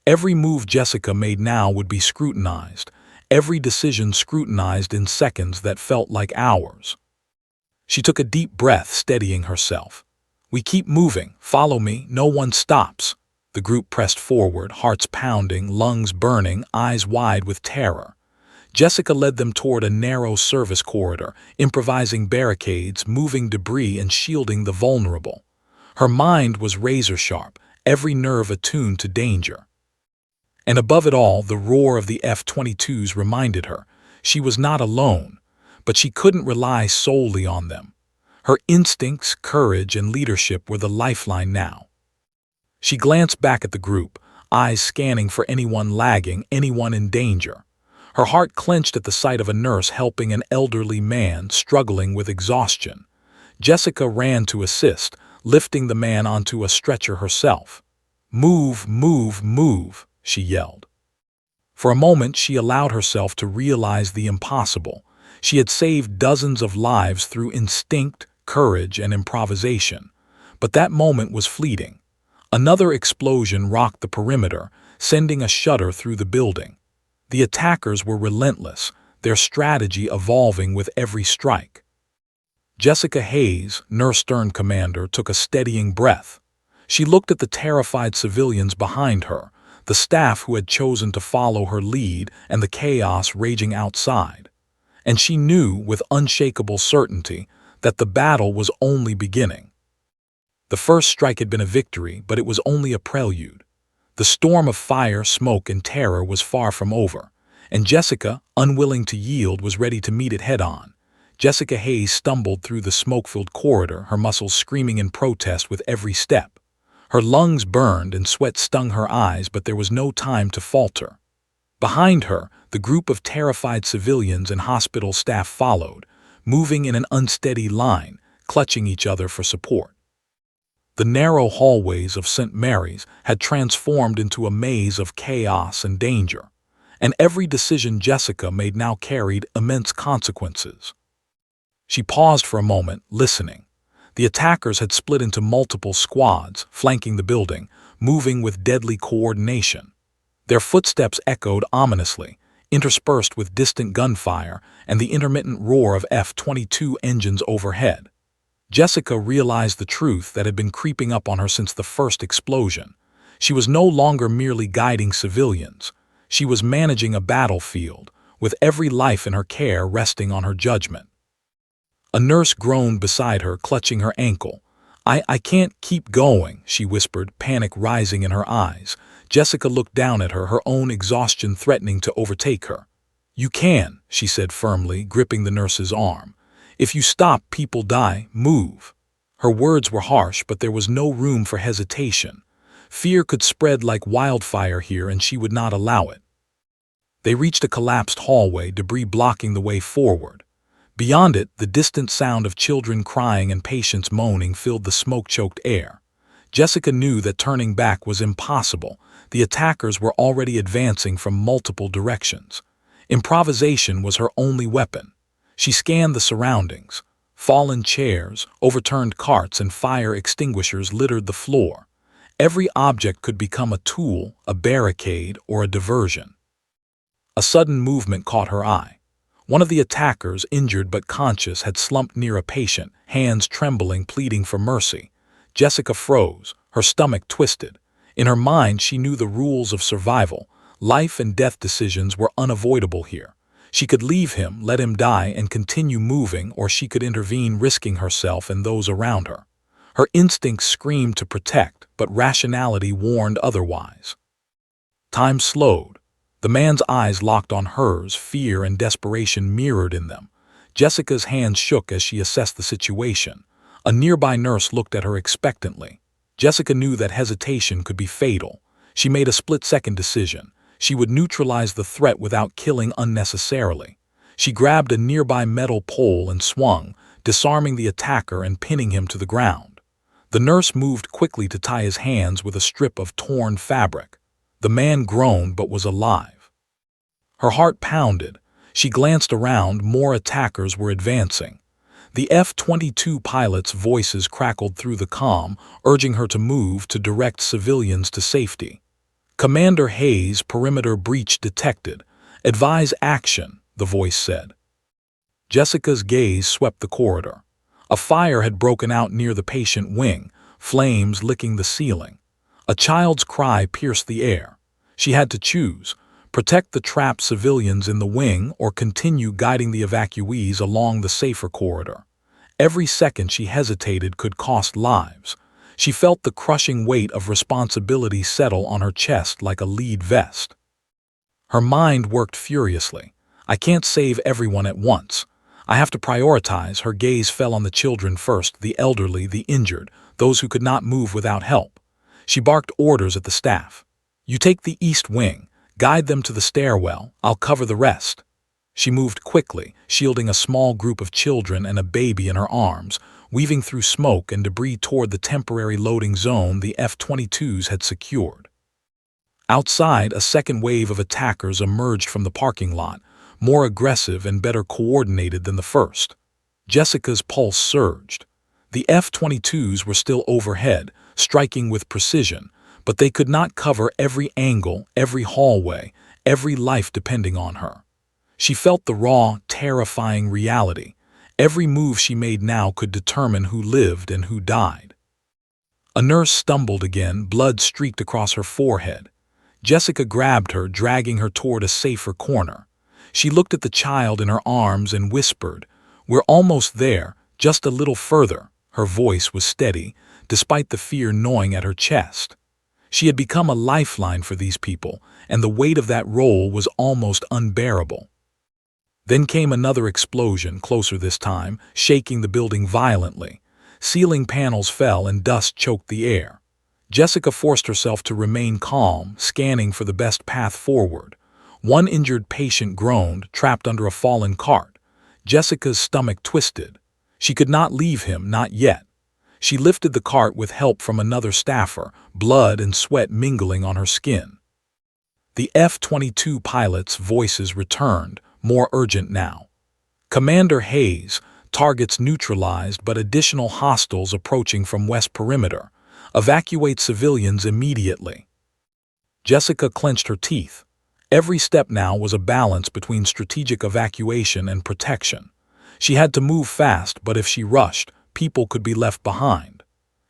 Every move Jessica made now would be scrutinized, every decision scrutinized in seconds that felt like hours. She took a deep breath, steadying herself. We keep moving. Follow me. No one stops. The group pressed forward, hearts pounding, lungs burning, eyes wide with terror. Jessica led them toward a narrow service corridor, improvising barricades, moving debris, and shielding the vulnerable. Her mind was razor-sharp, every nerve attuned to danger. And above it all, the roar of the F-22s reminded her she was not alone, but she couldn't rely solely on them. Her instincts, courage, and leadership were the lifeline now. She glanced back at the group, eyes scanning for anyone lagging, anyone in danger. Her heart clenched at the sight of a nurse helping an elderly man struggling with exhaustion. Jessica ran to assist, lifting the man onto a stretcher herself. "Move, move, move," she yelled. For a moment, she allowed herself to realize the impossible. She had saved dozens of lives through instinct, courage, and improvisation. But that moment was fleeting. Another explosion rocked the perimeter, sending a shudder through the building. The attackers were relentless, their strategy evolving with every strike. Jessica Hayes, nurse turned commander, took a steadying breath. She looked at the terrified civilians behind her, the staff who had chosen to follow her lead, and the chaos raging outside. And she knew with unshakable certainty that the battle was only beginning. The first strike had been a victory, but it was only a prelude. The storm of fire, smoke, and terror was far from over, and Jessica, unwilling to yield, was ready to meet it head-on. Jessica Hayes stumbled through the smoke-filled corridor, her muscles screaming in protest with every step. Her lungs burned and sweat stung her eyes, but there was no time to falter. Behind her, the group of terrified civilians and hospital staff followed, moving in an unsteady line, clutching each other for support. The narrow hallways of St. Mary's had transformed into a maze of chaos and danger, and every decision Jessica made now carried immense consequences. She paused for a moment, listening. The attackers had split into multiple squads, flanking the building, moving with deadly coordination. Their footsteps echoed ominously, interspersed with distant gunfire and the intermittent roar of F-22 engines overhead. Jessica realized the truth that had been creeping up on her since the first explosion. She was no longer merely guiding civilians. She was managing a battlefield, with every life in her care resting on her judgment. A nurse groaned beside her, clutching her ankle. I can't keep going," she whispered, panic rising in her eyes. Jessica looked down at her, her own exhaustion threatening to overtake her. "You can," she said firmly, gripping the nurse's arm. "If you stop, people die. Move." Her words were harsh, but there was no room for hesitation. Fear could spread like wildfire here, and she would not allow it. They reached a collapsed hallway, debris blocking the way forward. Beyond it, the distant sound of children crying and patients moaning filled the smoke-choked air. Jessica knew that turning back was impossible. The attackers were already advancing from multiple directions. Improvisation was her only weapon. She scanned the surroundings. Fallen chairs, overturned carts, and fire extinguishers littered the floor. Every object could become a tool, a barricade, or a diversion. A sudden movement caught her eye. One of the attackers, injured but conscious, had slumped near a patient, hands trembling, pleading for mercy. Jessica froze, her stomach twisted. In her mind, she knew the rules of survival. Life and death decisions were unavoidable here. She could leave him, let him die, and continue moving, or she could intervene, risking herself and those around her. Her instincts screamed to protect, but rationality warned otherwise. Time slowed. The man's eyes locked on hers, fear and desperation mirrored in them. Jessica's hands shook as she assessed the situation. A nearby nurse looked at her expectantly. Jessica knew that hesitation could be fatal. She made a split-second decision. She would neutralize the threat without killing unnecessarily. She grabbed a nearby metal pole and swung, disarming the attacker and pinning him to the ground. The nurse moved quickly to tie his hands with a strip of torn fabric. The man groaned but was alive. Her heart pounded. She glanced around. More attackers were advancing. The F-22 pilots' voices crackled through the calm, urging her to move to direct civilians to safety. "Commander Hayes, perimeter breach detected. Advise action," the voice said. Jessica's gaze swept the corridor. A fire had broken out near the patient wing, flames licking the ceiling. A child's cry pierced the air. She had to choose: protect the trapped civilians in the wing or continue guiding the evacuees along the safer corridor. Every second she hesitated could cost lives. She felt the crushing weight of responsibility settle on her chest like a lead vest. Her mind worked furiously. I can't save everyone at once. I have to prioritize. Her gaze fell on the children first, the elderly, the injured, those who could not move without help. She barked orders at the staff. You take the east wing, guide them to the stairwell, I'll cover the rest. She moved quickly, shielding a small group of children and a baby in her arms, weaving through smoke and debris toward the temporary loading zone the F-22s had secured. Outside, a second wave of attackers emerged from the parking lot, more aggressive and better coordinated than the first. Jessica's pulse surged. The F-22s were still overhead, striking with precision, but they could not cover every angle, every hallway, every life depending on her. She felt the raw, terrifying reality. Every move she made now could determine who lived and who died. A nurse stumbled again, blood streaked across her forehead. Jessica grabbed her, dragging her toward a safer corner. She looked at the child in her arms and whispered, "We're almost there, just a little further." Her voice was steady, despite the fear gnawing at her chest. She had become a lifeline for these people, and the weight of that role was almost unbearable. Then came another explosion, closer this time, shaking the building violently. Ceiling panels fell and dust choked the air. Jessica forced herself to remain calm, scanning for the best path forward. One injured patient groaned, trapped under a fallen cart. Jessica's stomach twisted. She could not leave him, not yet. She lifted the cart with help from another staffer, blood and sweat mingling on her skin. The F-22 pilots' voices returned, more urgent now. "Commander Hayes, targets neutralized but additional hostiles approaching from west perimeter. Evacuate civilians immediately." Jessica clenched her teeth. Every step now was a balance between strategic evacuation and protection. She had to move fast, but if she rushed, people could be left behind.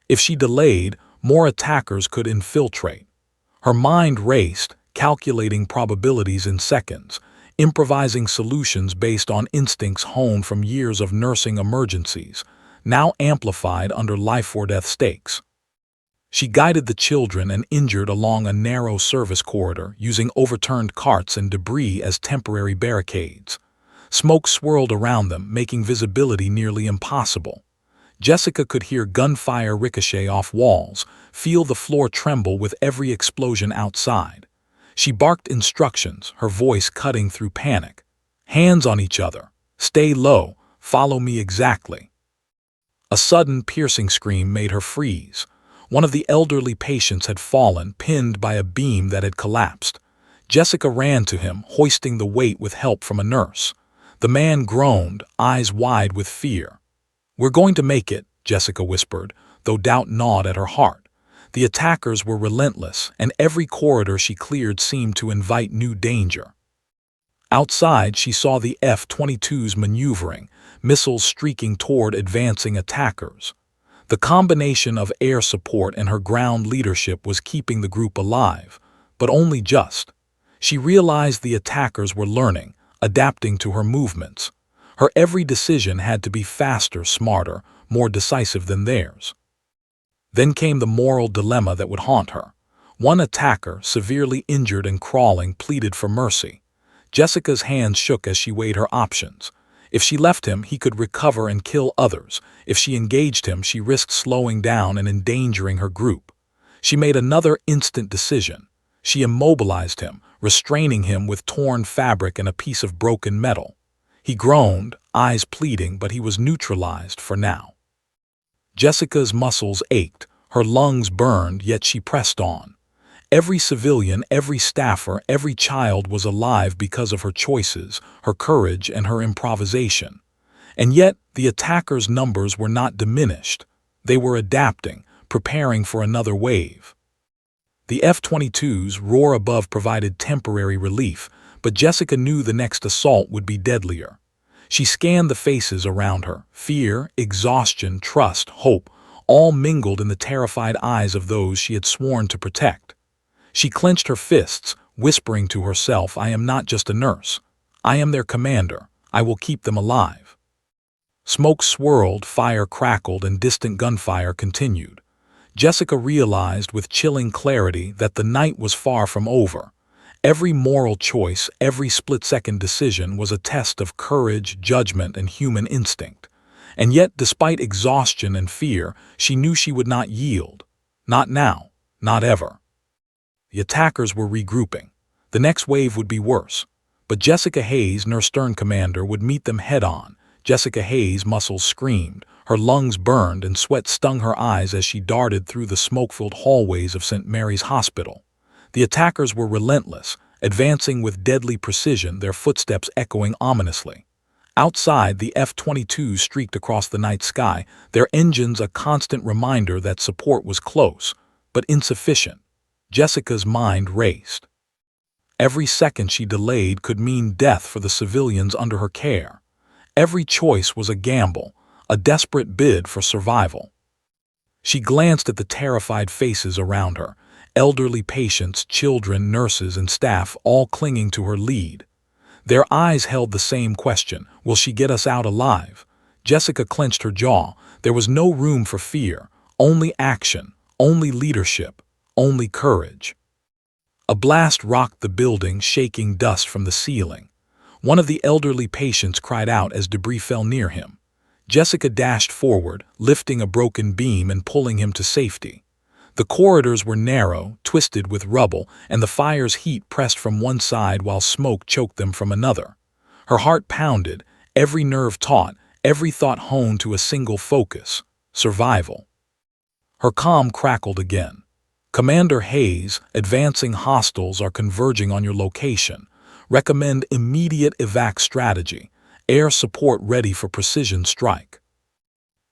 If she delayed, more attackers could infiltrate. Her mind raced, calculating probabilities in seconds, improvising solutions based on instincts honed from years of nursing emergencies, now amplified under life-or-death stakes. She guided the children and injured along a narrow service corridor, using overturned carts and debris as temporary barricades. Smoke swirled around them, making visibility nearly impossible. Jessica could hear gunfire ricochet off walls, feel the floor tremble with every explosion outside. She barked instructions, her voice cutting through panic. "Hands on each other. Stay low. Follow me exactly." A sudden, piercing scream made her freeze. One of the elderly patients had fallen, pinned by a beam that had collapsed. Jessica ran to him, hoisting the weight with help from a nurse. The man groaned, eyes wide with fear. "We're going to make it," Jessica whispered, though doubt gnawed at her heart. The attackers were relentless, and every corridor she cleared seemed to invite new danger. Outside, she saw the F-22s maneuvering, missiles streaking toward advancing attackers. The combination of air support and her ground leadership was keeping the group alive, but only just. She realized the attackers were learning, adapting to her movements. Her every decision had to be faster, smarter, more decisive than theirs. Then came the moral dilemma that would haunt her. One attacker, severely injured and crawling, pleaded for mercy. Jessica's hands shook as she weighed her options. If she left him, he could recover and kill others. If she engaged him, she risked slowing down and endangering her group. She made another instant decision. She immobilized him, restraining him with torn fabric and a piece of broken metal. He groaned, eyes pleading, but he was neutralized for now. Jessica's muscles ached, her lungs burned, yet she pressed on. Every civilian, every staffer, every child was alive because of her choices, her courage, and her improvisation. And yet, the attackers' numbers were not diminished. They were adapting, preparing for another wave. The F-22's roar above provided temporary relief, but Jessica knew the next assault would be deadlier. She scanned the faces around her: fear, exhaustion, trust, hope, all mingled in the terrified eyes of those she had sworn to protect. She clenched her fists, whispering to herself, "I am not just a nurse. I am their commander. I will keep them alive." Smoke swirled, fire crackled, and distant gunfire continued. Jessica realized with chilling clarity that the night was far from over. Every moral choice, every split-second decision was a test of courage, judgment, and human instinct. And yet, despite exhaustion and fear, she knew she would not yield. Not now, not ever. The attackers were regrouping. The next wave would be worse. But Jessica Hayes, Nurse Stern commander, would meet them head-on. Jessica Hayes' muscles screamed, her lungs burned, and sweat stung her eyes as she darted through the smoke-filled hallways of St. Mary's Hospital. The attackers were relentless, advancing with deadly precision, their footsteps echoing ominously. Outside, the F-22 streaked across the night sky, their engines a constant reminder that support was close, but insufficient. Jessica's mind raced. Every second she delayed could mean death for the civilians under her care. Every choice was a gamble, a desperate bid for survival. She glanced at the terrified faces around her, elderly patients, children, nurses, and staff, all clinging to her lead. Their eyes held the same question: will she get us out alive? Jessica clenched her jaw. There was no room for fear, only action, only leadership, only courage. A blast rocked the building, shaking dust from the ceiling. One of the elderly patients cried out as debris fell near him. Jessica dashed forward, lifting a broken beam and pulling him to safety. The corridors were narrow, twisted with rubble, and the fire's heat pressed from one side while smoke choked them from another. Her heart pounded, every nerve taut, every thought honed to a single focus: survival. Her comm crackled again. "Commander Hayes, advancing hostiles are converging on your location. Recommend immediate evac strategy. Air support ready for precision strike."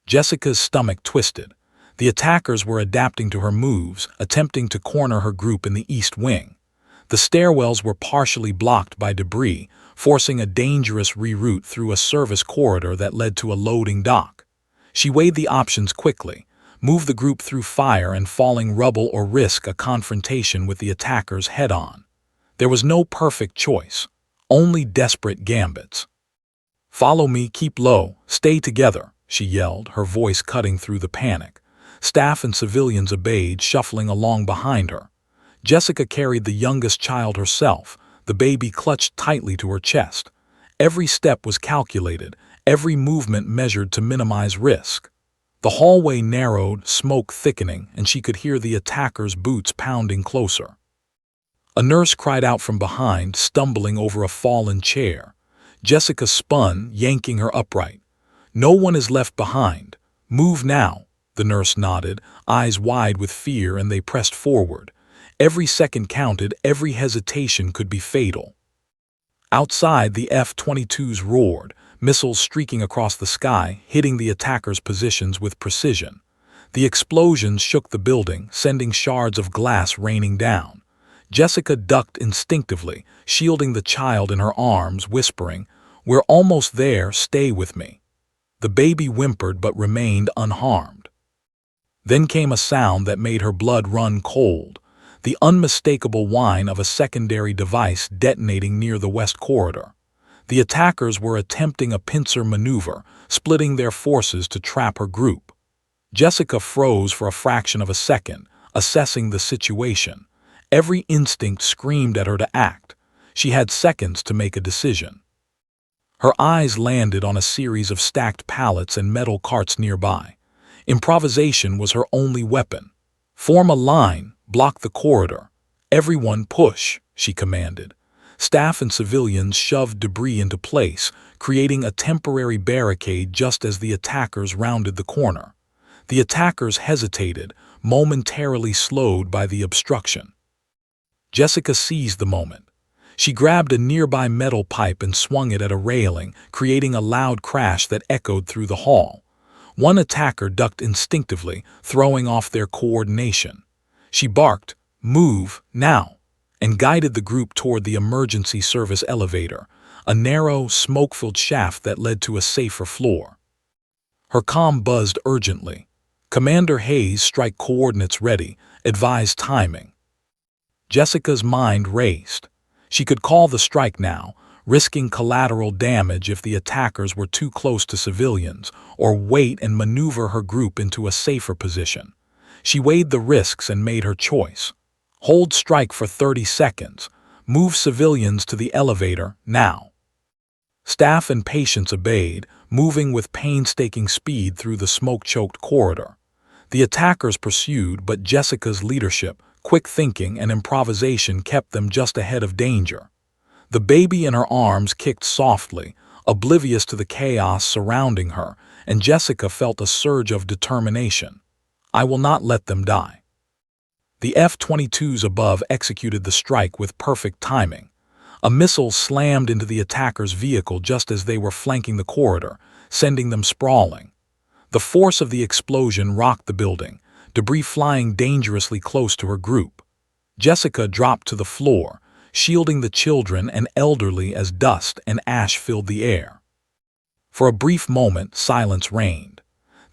Jessica's stomach twisted. The attackers were adapting to her moves, attempting to corner her group in the east wing. The stairwells were partially blocked by debris, forcing a dangerous reroute through a service corridor that led to a loading dock. She weighed the options quickly: move the group through fire and falling rubble, or risk a confrontation with the attackers head-on. There was no perfect choice, only desperate gambits. "Follow me, keep low, stay together," she yelled, her voice cutting through the panic. Staff and civilians obeyed, shuffling along behind her. Jessica carried the youngest child herself, the baby clutched tightly to her chest. Every step was calculated, every movement measured to minimize risk. The hallway narrowed, smoke thickening, and she could hear the attackers' boots pounding closer. A nurse cried out from behind, stumbling over a fallen chair. Jessica spun, yanking her upright. "No one is left behind. Move now." The nurse nodded, eyes wide with fear, and they pressed forward. Every second counted, every hesitation could be fatal. Outside, the F-22s roared, missiles streaking across the sky, hitting the attackers' positions with precision. The explosions shook the building, sending shards of glass raining down. Jessica ducked instinctively, shielding the child in her arms, whispering, "We're almost there, stay with me." The baby whimpered but remained unharmed. Then came a sound that made her blood run cold: the unmistakable whine of a secondary device detonating near the west corridor. The attackers were attempting a pincer maneuver, splitting their forces to trap her group. Jessica froze for a fraction of a second, assessing the situation. Every instinct screamed at her to act. She had seconds to make a decision. Her eyes landed on a series of stacked pallets and metal carts nearby. Improvisation was her only weapon. "Form a line, block the corridor. Everyone push," she commanded. Staff and civilians shoved debris into place, creating a temporary barricade just as the attackers rounded the corner. The attackers hesitated, momentarily slowed by the obstruction. Jessica seized the moment. She grabbed a nearby metal pipe and swung it at a railing, creating a loud crash that echoed through the hall. One attacker ducked instinctively, throwing off their coordination. She barked, "Move, now," and guided the group toward the emergency service elevator, a narrow, smoke-filled shaft that led to a safer floor. Her comm buzzed urgently. Commander Hayes, strike coordinates ready, advise timing. Jessica's mind raced. She could call the strike now, risking collateral damage if the attackers were too close to civilians, or wait and maneuver her group into a safer position. She weighed the risks and made her choice. Hold strike for 30 seconds. Move civilians to the elevator now. Staff and patients obeyed, moving with painstaking speed through the smoke-choked corridor. The attackers pursued, but Jessica's leadership, quick thinking, and improvisation kept them just ahead of danger. The baby in her arms kicked softly, oblivious to the chaos surrounding her, and Jessica felt a surge of determination. I will not let them die. The F-22s above executed the strike with perfect timing. A missile slammed into the attackers' vehicle just as they were flanking the corridor, sending them sprawling. The force of the explosion rocked the building, debris flying dangerously close to her group. Jessica dropped to the floor, shielding the children and elderly as dust and ash filled the air. For a brief moment, silence reigned.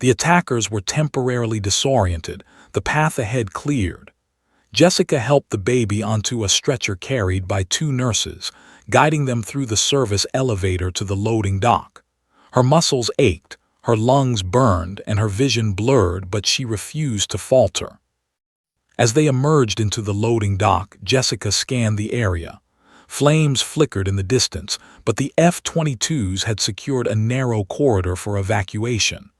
The attackers were temporarily disoriented, the path ahead cleared. Jessica helped the baby onto a stretcher carried by 2 nurses, guiding them through the service elevator to the loading dock. Her muscles ached, her lungs burned, and her vision blurred, but she refused to falter. As they emerged into the loading dock, Jessica scanned the area. Flames flickered in the distance, but the F-22s had secured a narrow corridor for evacuation.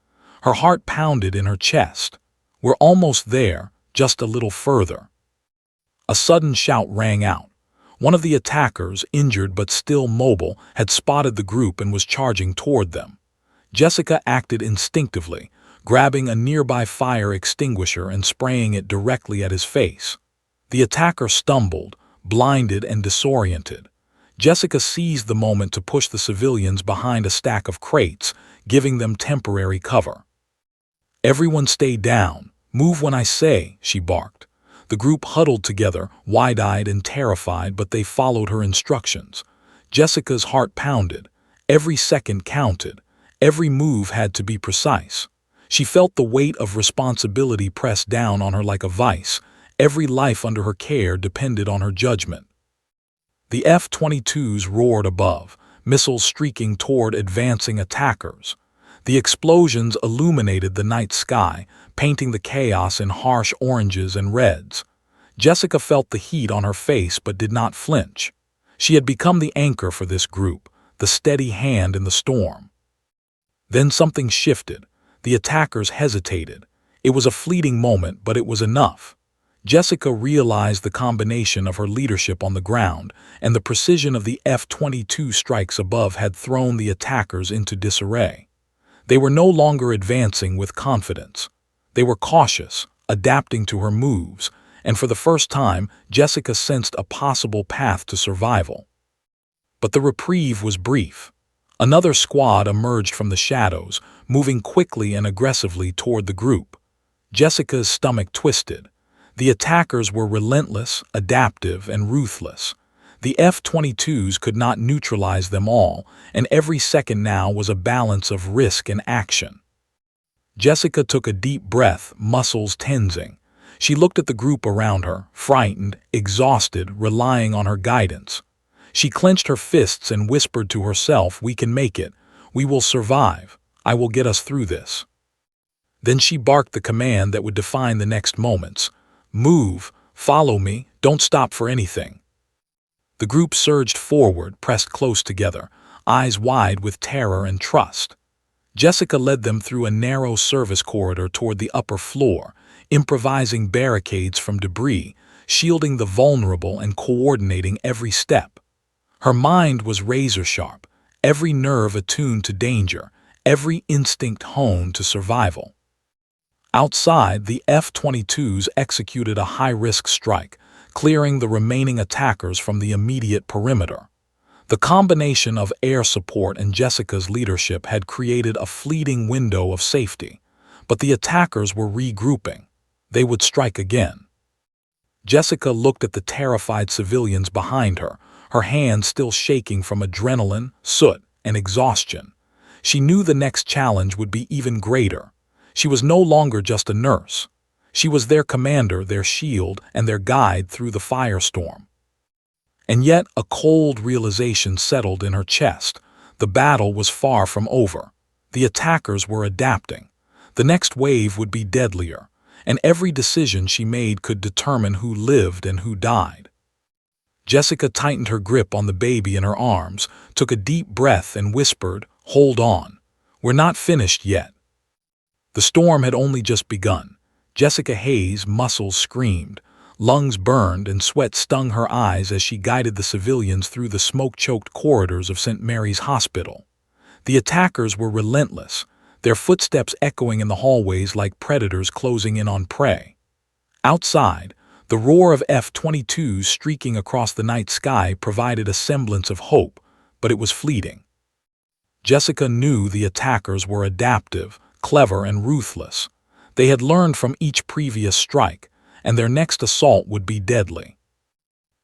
Her heart pounded in her chest. We're almost there, just a little further. A sudden shout rang out. One of the attackers, injured but still mobile, had spotted the group and was charging toward them. Jessica acted instinctively, grabbing a nearby fire extinguisher and spraying it directly at his face. The attacker stumbled, blinded and disoriented. Jessica seized the moment to push the civilians behind a stack of crates, giving them temporary cover. Everyone stay down. Move when I say, she barked. The group huddled together, wide-eyed and terrified, but they followed her instructions. Jessica's heart pounded. Every second counted. Every move had to be precise. She felt the weight of responsibility press down on her like a vice. Every life under her care depended on her judgment. The F-22s roared above, missiles streaking toward advancing attackers. The explosions illuminated the night sky, painting the chaos in harsh oranges and reds. Jessica felt the heat on her face but did not flinch. She had become the anchor for this group, the steady hand in the storm. Then something shifted. The attackers hesitated. It was a fleeting moment, but it was enough. Jessica realized the combination of her leadership on the ground and the precision of the F-22 strikes above had thrown the attackers into disarray. They were no longer advancing with confidence. They were cautious, adapting to her moves, and for the first time, Jessica sensed a possible path to survival. But the reprieve was brief. Another squad emerged from the shadows, moving quickly and aggressively toward the group. Jessica's stomach twisted. The attackers were relentless, adaptive, and ruthless. The F-22s could not neutralize them all, and every second now was a balance of risk and action. Jessica took a deep breath, muscles tensing. She looked at the group around her, frightened, exhausted, relying on her guidance. She clenched her fists and whispered to herself, "We can make it. We will survive. I will get us through this." Then she barked the command that would define the next moments. "Move, follow me, don't stop for anything." The group surged forward, pressed close together, eyes wide with terror and trust. Jessica led them through a narrow service corridor toward the upper floor, improvising barricades from debris, shielding the vulnerable and coordinating every step. Her mind was razor-sharp, every nerve attuned to danger, every instinct honed to survival. Outside, the F-22s executed a high-risk strike, clearing the remaining attackers from the immediate perimeter. The combination of air support and Jessica's leadership had created a fleeting window of safety, but the attackers were regrouping. They would strike again. Jessica looked at the terrified civilians behind her, her hands still shaking from adrenaline, soot, and exhaustion. She knew the next challenge would be even greater. She was no longer just a nurse. She was their commander, their shield, and their guide through the firestorm. And yet a cold realization settled in her chest. The battle was far from over. The attackers were adapting. The next wave would be deadlier, and every decision she made could determine who lived and who died. Jessica tightened her grip on the baby in her arms, took a deep breath and whispered, "Hold on. We're not finished yet." The storm had only just begun. Jessica Hayes' muscles screamed, lungs burned, and sweat stung her eyes as she guided the civilians through the smoke-choked corridors of St. Mary's Hospital. The attackers were relentless, their footsteps echoing in the hallways like predators closing in on prey. Outside, the roar of F-22s streaking across the night sky provided a semblance of hope, but it was fleeting. Jessica knew the attackers were adaptive, clever, and ruthless. They had learned from each previous strike, and their next assault would be deadly.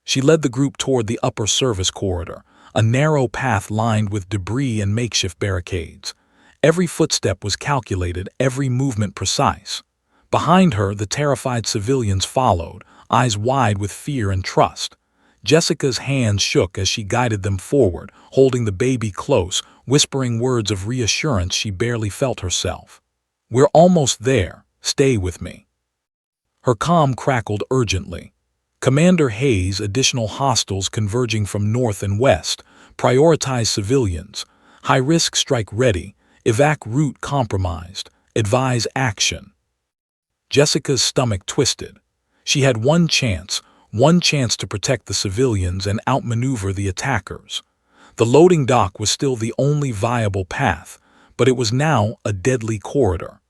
She led the group toward the upper service corridor, a narrow path lined with debris and makeshift barricades. Every footstep was calculated, every movement precise. Behind her, the terrified civilians followed, eyes wide with fear and trust. Jessica's hands shook as she guided them forward, holding the baby close, whispering words of reassurance she barely felt herself. "We're almost there. Stay with me." Her comm crackled urgently. "Commander Hayes, additional hostiles converging from north and west. Prioritize civilians. High-risk strike ready. Evac route compromised. Advise action." Jessica's stomach twisted. She had one chance to protect the civilians and outmaneuver the attackers. The loading dock was still the only viable path, but it was now a deadly corridor.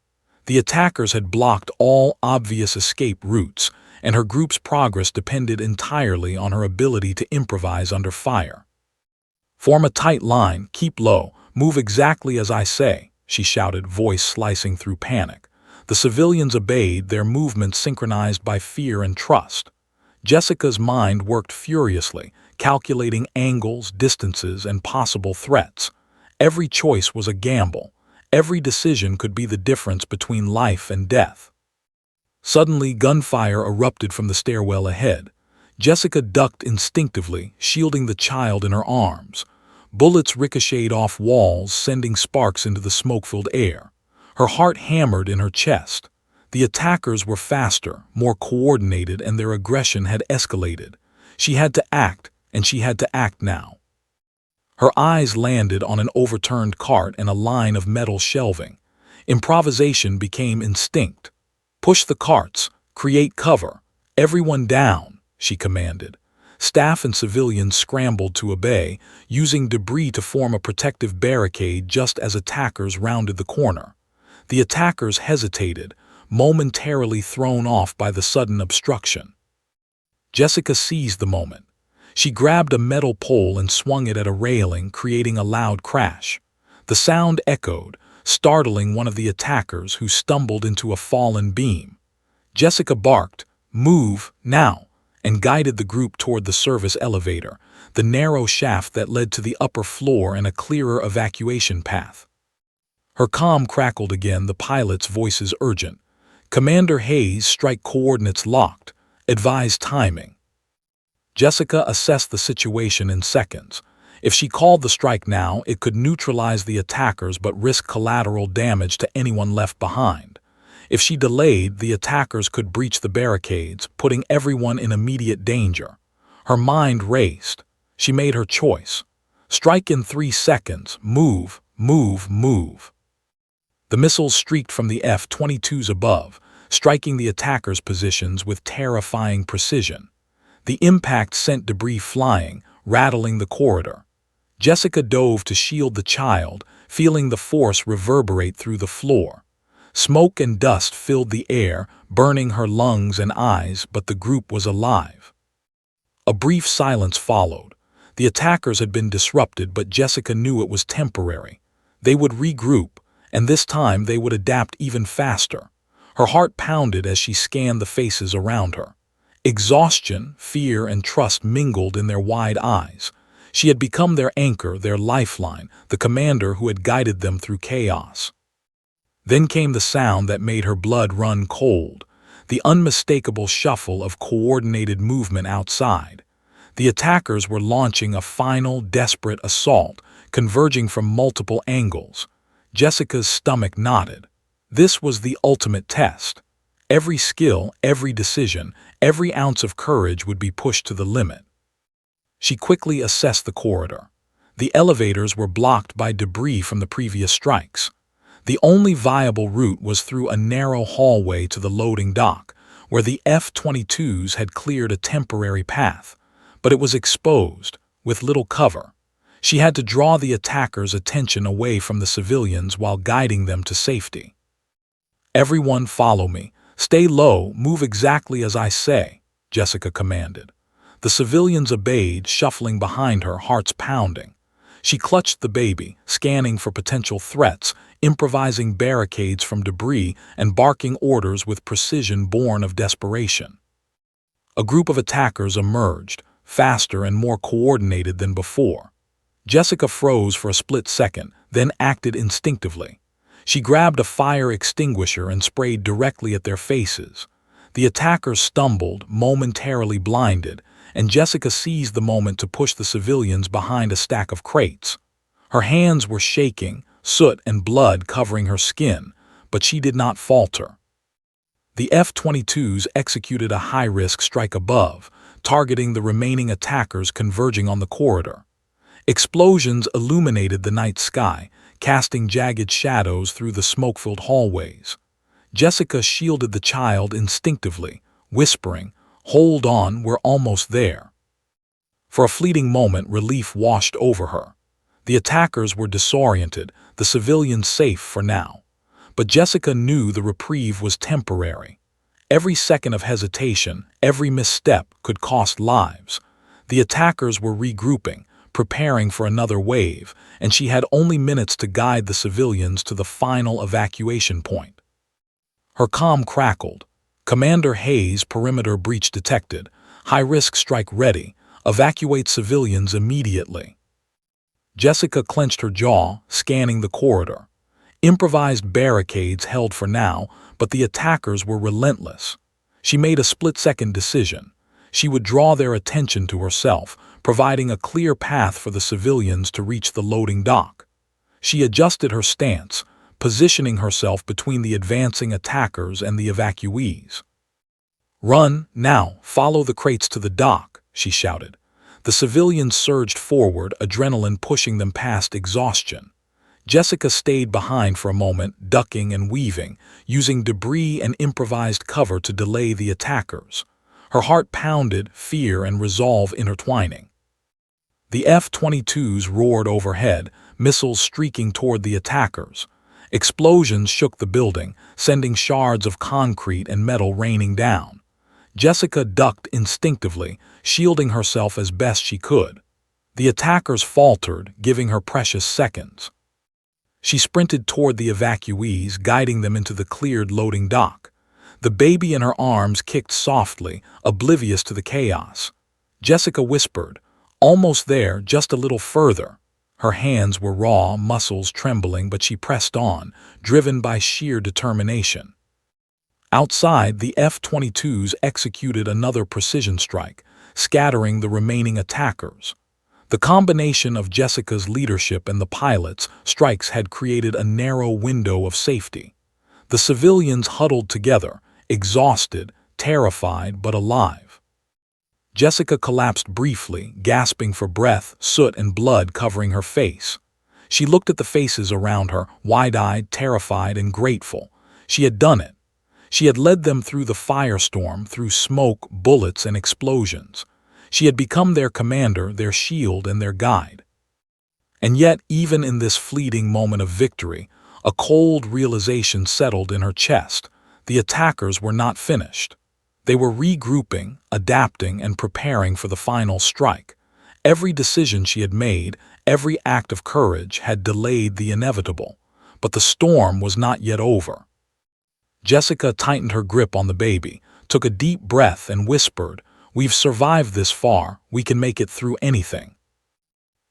The attackers had blocked all obvious escape routes, and her group's progress depended entirely on her ability to improvise under fire. "Form a tight line, keep low, move exactly as I say," she shouted, voice slicing through panic. The civilians obeyed, their movements synchronized by fear and trust. Jessica's mind worked furiously, calculating angles, distances, and possible threats. Every choice was a gamble. Every decision could be the difference between life and death. Suddenly, gunfire erupted from the stairwell ahead. Jessica ducked instinctively, shielding the child in her arms. Bullets ricocheted off walls, sending sparks into the smoke-filled air. Her heart hammered in her chest. The attackers were faster, more coordinated, and their aggression had escalated. She had to act, and she had to act now. Her eyes landed on an overturned cart and a line of metal shelving. Improvisation became instinct. "Push the carts, create cover. Everyone down," she commanded. Staff and civilians scrambled to obey, using debris to form a protective barricade just as attackers rounded the corner. The attackers hesitated, momentarily thrown off by the sudden obstruction. Jessica seized the moment. She grabbed a metal pole and swung it at a railing, creating a loud crash. The sound echoed, startling one of the attackers, who stumbled into a fallen beam. Jessica barked, "Move, now," and guided the group toward the service elevator, the narrow shaft that led to the upper floor and a clearer evacuation path. Her comm crackled again, the pilot's voices urgent. "Commander Hayes, strike coordinates locked. Advise timing." Jessica assessed the situation in seconds. If she called the strike now, it could neutralize the attackers but risk collateral damage to anyone left behind. If she delayed, the attackers could breach the barricades, putting everyone in immediate danger. Her mind raced. She made her choice. Strike in 3 seconds. Move, move, move. The missiles streaked from the F-22s above, striking the attackers' positions with terrifying precision. The impact sent debris flying, rattling the corridor. Jessica dove to shield the child, feeling the force reverberate through the floor. Smoke and dust filled the air, burning her lungs and eyes, but the group was alive. A brief silence followed. The attackers had been disrupted, but Jessica knew it was temporary. They would regroup, and this time they would adapt even faster. Her heart pounded as she scanned the faces around her. Exhaustion, fear, and trust mingled in their wide eyes. She had become their anchor, their lifeline, the commander who had guided them through chaos. Then came the sound that made her blood run cold, the unmistakable shuffle of coordinated movement outside. The attackers were launching a final, desperate assault, converging from multiple angles. Jessica's stomach knotted. This was the ultimate test. Every skill, every decision, every ounce of courage would be pushed to the limit. She quickly assessed the corridor. The elevators were blocked by debris from the previous strikes. The only viable route was through a narrow hallway to the loading dock, where the F-22s had cleared a temporary path, but it was exposed, with little cover. She had to draw the attackers' attention away from the civilians while guiding them to safety. "Everyone follow me. Stay low, move exactly as I say," Jessica commanded. The civilians obeyed, shuffling behind her, hearts pounding. She clutched the baby, scanning for potential threats, improvising barricades from debris and barking orders with precision born of desperation. A group of attackers emerged, faster and more coordinated than before. Jessica froze for a split second, then acted instinctively. She grabbed a fire extinguisher and sprayed directly at their faces. The attackers stumbled, momentarily blinded, and Jessica seized the moment to push the civilians behind a stack of crates. Her hands were shaking, soot and blood covering her skin, but she did not falter. The F-22s executed a high-risk strike above, targeting the remaining attackers converging on the corridor. Explosions illuminated the night sky, casting jagged shadows through the smoke-filled hallways. Jessica shielded the child instinctively, whispering, "Hold on, we're almost there." For a fleeting moment, relief washed over her. The attackers were disoriented, the civilians safe for now. But Jessica knew the reprieve was temporary. Every second of hesitation, every misstep could cost lives. The attackers were regrouping, preparing for another wave, and she had only minutes to guide the civilians to the final evacuation point. Her comm crackled. "Commander Hayes, perimeter breach detected. High-risk strike ready. Evacuate civilians immediately." Jessica clenched her jaw, scanning the corridor. Improvised barricades held for now, but the attackers were relentless. She made a split-second decision. She would draw their attention to herself, providing a clear path for the civilians to reach the loading dock. She adjusted her stance, positioning herself between the advancing attackers and the evacuees. "Run, now, follow the crates to the dock," she shouted. The civilians surged forward, adrenaline pushing them past exhaustion. Jessica stayed behind for a moment, ducking and weaving, using debris and improvised cover to delay the attackers. Her heart pounded, fear and resolve intertwining. The F-22s roared overhead, missiles streaking toward the attackers. Explosions shook the building, sending shards of concrete and metal raining down. Jessica ducked instinctively, shielding herself as best she could. The attackers faltered, giving her precious seconds. She sprinted toward the evacuees, guiding them into the cleared loading dock. The baby in her arms kicked softly, oblivious to the chaos. Jessica whispered, "Almost there, just a little further." Her hands were raw, muscles trembling, but she pressed on, driven by sheer determination. Outside, the F-22s executed another precision strike, scattering the remaining attackers. The combination of Jessica's leadership and the pilot's strikes had created a narrow window of safety. The civilians huddled together, exhausted, terrified, but alive. Jessica collapsed briefly, gasping for breath, soot and blood covering her face. She looked at the faces around her, wide-eyed, terrified, and grateful. She had done it. She had led them through the firestorm, through smoke, bullets, and explosions. She had become their commander, their shield, and their guide. And yet, even in this fleeting moment of victory, a cold realization settled in her chest. The attackers were not finished. They were regrouping, adapting, and preparing for the final strike. Every decision she had made, every act of courage had delayed the inevitable. But the storm was not yet over. Jessica tightened her grip on the baby, took a deep breath, and whispered, "We've survived this far, we can make it through anything."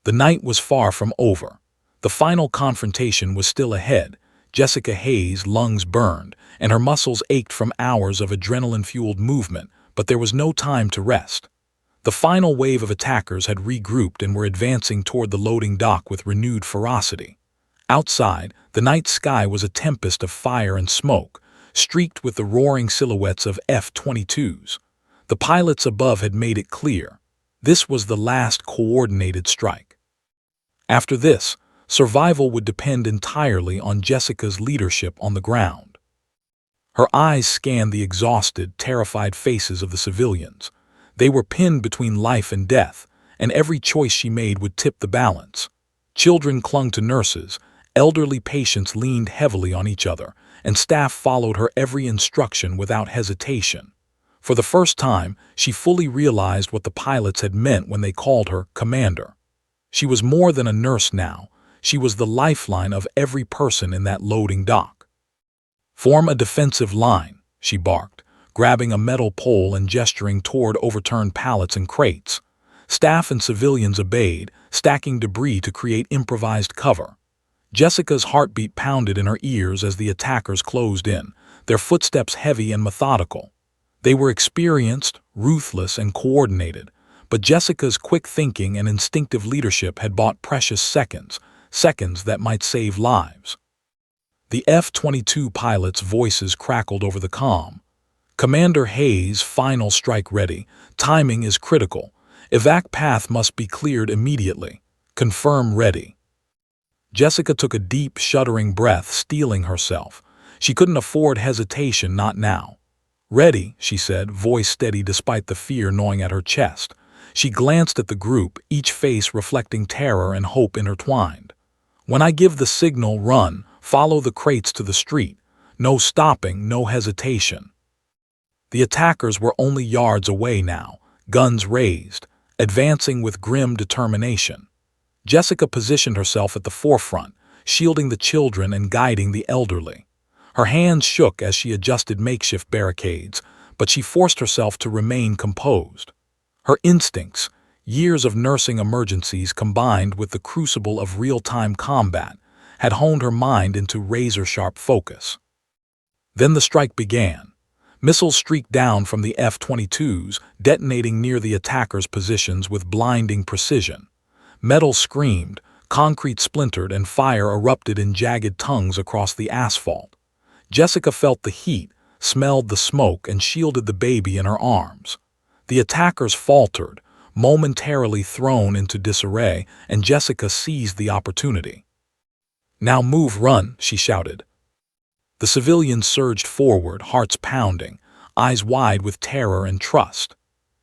The night was far from over. The final confrontation was still ahead. Jessica Hayes' lungs burned, and her muscles ached from hours of adrenaline-fueled movement, but there was no time to rest. The final wave of attackers had regrouped and were advancing toward the loading dock with renewed ferocity. Outside, the night sky was a tempest of fire and smoke, streaked with the roaring silhouettes of F-22s. The pilots above had made it clear. This was the last coordinated strike. After this, survival would depend entirely on Jessica's leadership on the ground. Her eyes scanned the exhausted, terrified faces of the civilians. They were pinned between life and death, and every choice she made would tip the balance. Children clung to nurses, elderly patients leaned heavily on each other, and staff followed her every instruction without hesitation. For the first time, she fully realized what the pilots had meant when they called her commander. She was more than a nurse now. She was the lifeline of every person in that loading dock. "Form a defensive line," she barked, grabbing a metal pole and gesturing toward overturned pallets and crates. Staff and civilians obeyed, stacking debris to create improvised cover. Jessica's heartbeat pounded in her ears as the attackers closed in, their footsteps heavy and methodical. They were experienced, ruthless, and coordinated, but Jessica's quick thinking and instinctive leadership had bought precious seconds that might save lives. The F-22 pilots' voices crackled over the comm. "Commander Hayes, final strike ready. Timing is critical. Evac path must be cleared immediately. Confirm ready." Jessica took a deep, shuddering breath, steeling herself. She couldn't afford hesitation, not now. "Ready," she said, voice steady despite the fear gnawing at her chest. She glanced at the group, each face reflecting terror and hope intertwined. "When I give the signal, run, follow the crates to the street. No stopping, no hesitation." The attackers were only yards away now, guns raised, advancing with grim determination. Jessica positioned herself at the forefront, shielding the children and guiding the elderly. Her hands shook as she adjusted makeshift barricades, but she forced herself to remain composed. Her instincts, years of nursing emergencies combined with the crucible of real-time combat, had honed her mind into razor-sharp focus. Then the strike began. Missiles streaked down from the F-22s, detonating near the attackers' positions with blinding precision. Metal screamed, concrete splintered, and fire erupted in jagged tongues across the asphalt. Jessica felt the heat, smelled the smoke, and shielded the baby in her arms. The attackers faltered, momentarily thrown into disarray, and Jessica seized the opportunity. "Now move, run," she shouted. The civilians surged forward, hearts pounding, eyes wide with terror and trust.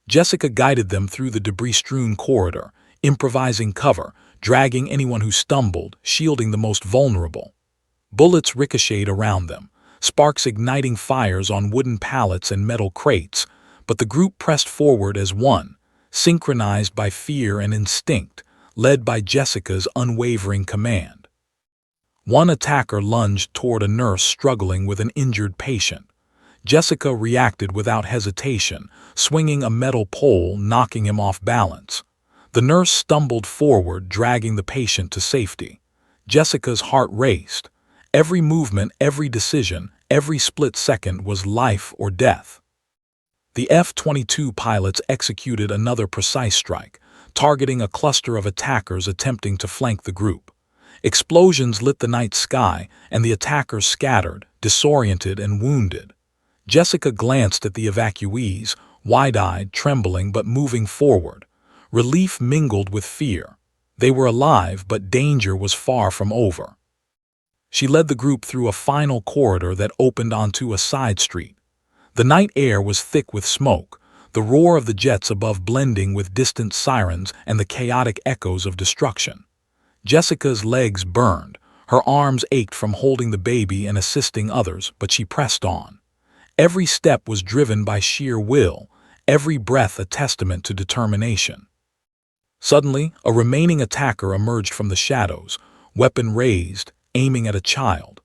Jessica guided them through the debris-strewn corridor, improvising cover, dragging anyone who stumbled, shielding the most vulnerable. Bullets ricocheted around them, sparks igniting fires on wooden pallets and metal crates, but the group pressed forward as one, synchronized by fear and instinct, led by Jessica's unwavering command. One attacker lunged toward a nurse struggling with an injured patient. Jessica reacted without hesitation, swinging a metal pole, knocking him off balance. The nurse stumbled forward, dragging the patient to safety. Jessica's heart raced. Every movement, every decision, every split second was life or death. The F-22 pilots executed another precise strike, targeting a cluster of attackers attempting to flank the group. Explosions lit the night sky, and the attackers scattered, disoriented and wounded. Jessica glanced at the evacuees, wide-eyed, trembling but moving forward. Relief mingled with fear. They were alive, but danger was far from over. She led the group through a final corridor that opened onto a side street. The night air was thick with smoke, the roar of the jets above blending with distant sirens and the chaotic echoes of destruction. Jessica's legs burned, her arms ached from holding the baby and assisting others, but she pressed on. Every step was driven by sheer will, every breath a testament to determination. Suddenly, a remaining attacker emerged from the shadows, weapon raised, aiming at a child.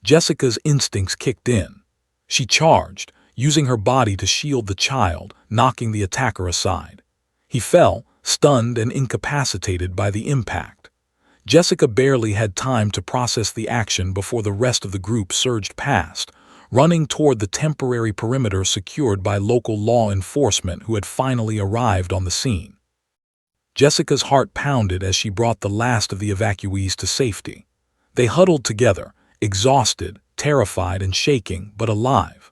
Jessica's instincts kicked in. She charged, using her body to shield the child, knocking the attacker aside. He fell, stunned and incapacitated by the impact. Jessica barely had time to process the action before the rest of the group surged past, running toward the temporary perimeter secured by local law enforcement who had finally arrived on the scene. Jessica's heart pounded as she brought the last of the evacuees to safety. They huddled together, exhausted, terrified, and shaking, but alive.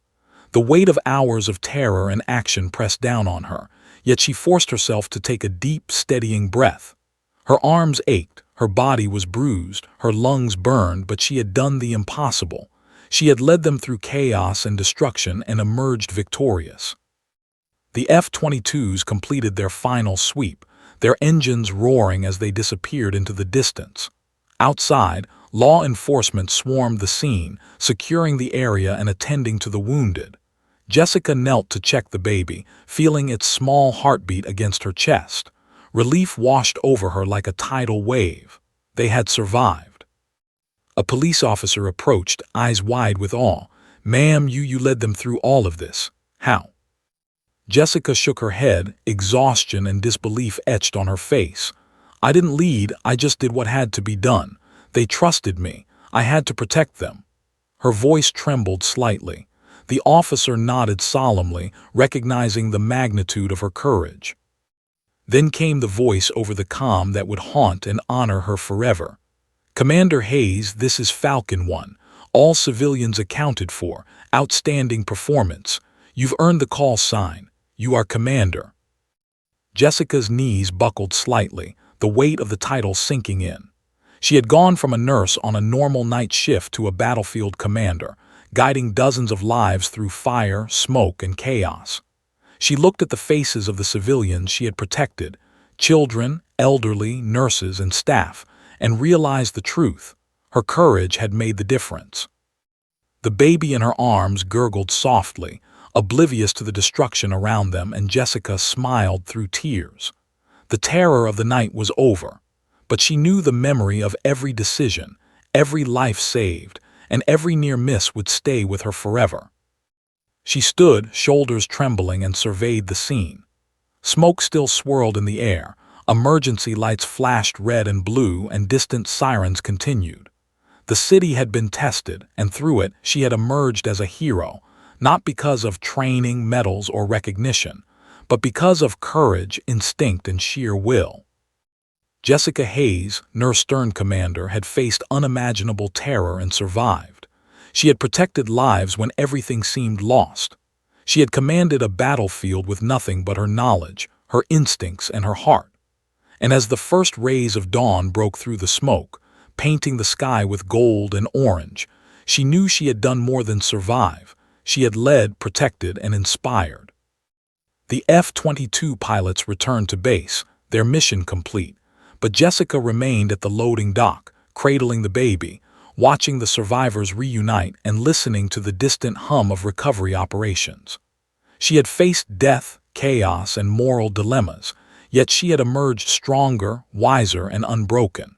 The weight of hours of terror and action pressed down on her, yet she forced herself to take a deep, steadying breath. Her arms ached, her body was bruised, her lungs burned, but she had done the impossible. She had led them through chaos and destruction and emerged victorious. The F-22s completed their final sweep, their engines roaring as they disappeared into the distance. Outside, law enforcement swarmed the scene, securing the area and attending to the wounded. Jessica knelt to check the baby, feeling its small heartbeat against her chest. Relief washed over her like a tidal wave. They had survived. A police officer approached, eyes wide with awe. "Ma'am, you led them through all of this. How?" Jessica shook her head, exhaustion and disbelief etched on her face. "I didn't lead, I just did what had to be done. They trusted me. I had to protect them." Her voice trembled slightly. The officer nodded solemnly, recognizing the magnitude of her courage. Then came the voice over the comm that would haunt and honor her forever. "Commander Hayes, this is Falcon 1. All civilians accounted for. Outstanding performance. You've earned the call sign. You are Commander." Jessica's knees buckled slightly, the weight of the title sinking in. She had gone from a nurse on a normal night shift to a battlefield commander, guiding dozens of lives through fire, smoke, and chaos. She looked at the faces of the civilians she had protected, children, elderly, nurses, and staff, and realized the truth. Her courage had made the difference. The baby in her arms gurgled softly, oblivious to the destruction around them, and Jessica smiled through tears. The terror of the night was over, but she knew the memory of every decision, every life saved, and every near miss would stay with her forever. She stood, shoulders trembling, and surveyed the scene. Smoke still swirled in the air, emergency lights flashed red and blue, and distant sirens continued. The city had been tested, and through it she had emerged as a hero, not because of training, medals, or recognition, but because of courage, instinct, and sheer will. Jessica Hayes, Nurse Stern Commander, had faced unimaginable terror and survived. She had protected lives when everything seemed lost. She had commanded a battlefield with nothing but her knowledge, her instincts, and her heart. And as the first rays of dawn broke through the smoke, painting the sky with gold and orange, she knew she had done more than survive. She had led, protected, and inspired. The F-22 pilots returned to base, their mission complete, but Jessica remained at the loading dock, cradling the baby, watching the survivors reunite and listening to the distant hum of recovery operations. She had faced death, chaos, and moral dilemmas, yet she had emerged stronger, wiser, and unbroken.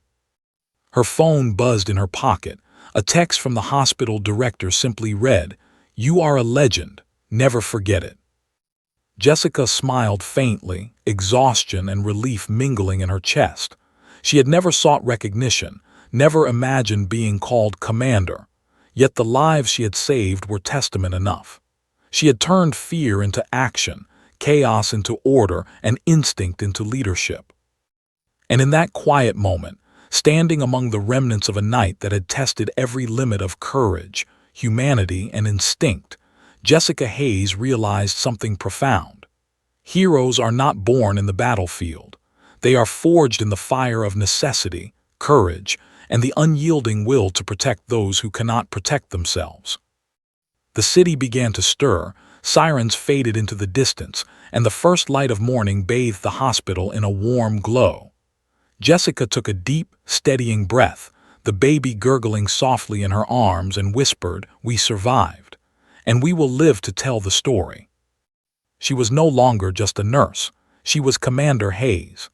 Her phone buzzed in her pocket. A text from the hospital director simply read, "You are a legend. Never forget it." Jessica smiled faintly, exhaustion and relief mingling in her chest. She had never sought recognition, never imagined being called commander, yet the lives she had saved were testament enough. She had turned fear into action, chaos into order, and instinct into leadership. And in that quiet moment, standing among the remnants of a night that had tested every limit of courage, humanity, and instinct, Jessica Hayes realized something profound. Heroes are not born in the battlefield. They are forged in the fire of necessity, courage, and the unyielding will to protect those who cannot protect themselves. The city began to stir, sirens faded into the distance, and the first light of morning bathed the hospital in a warm glow. Jessica took a deep, steadying breath, the baby gurgling softly in her arms, and whispered, "We survived, and we will live to tell the story." She was no longer just a nurse. She was Commander Hayes,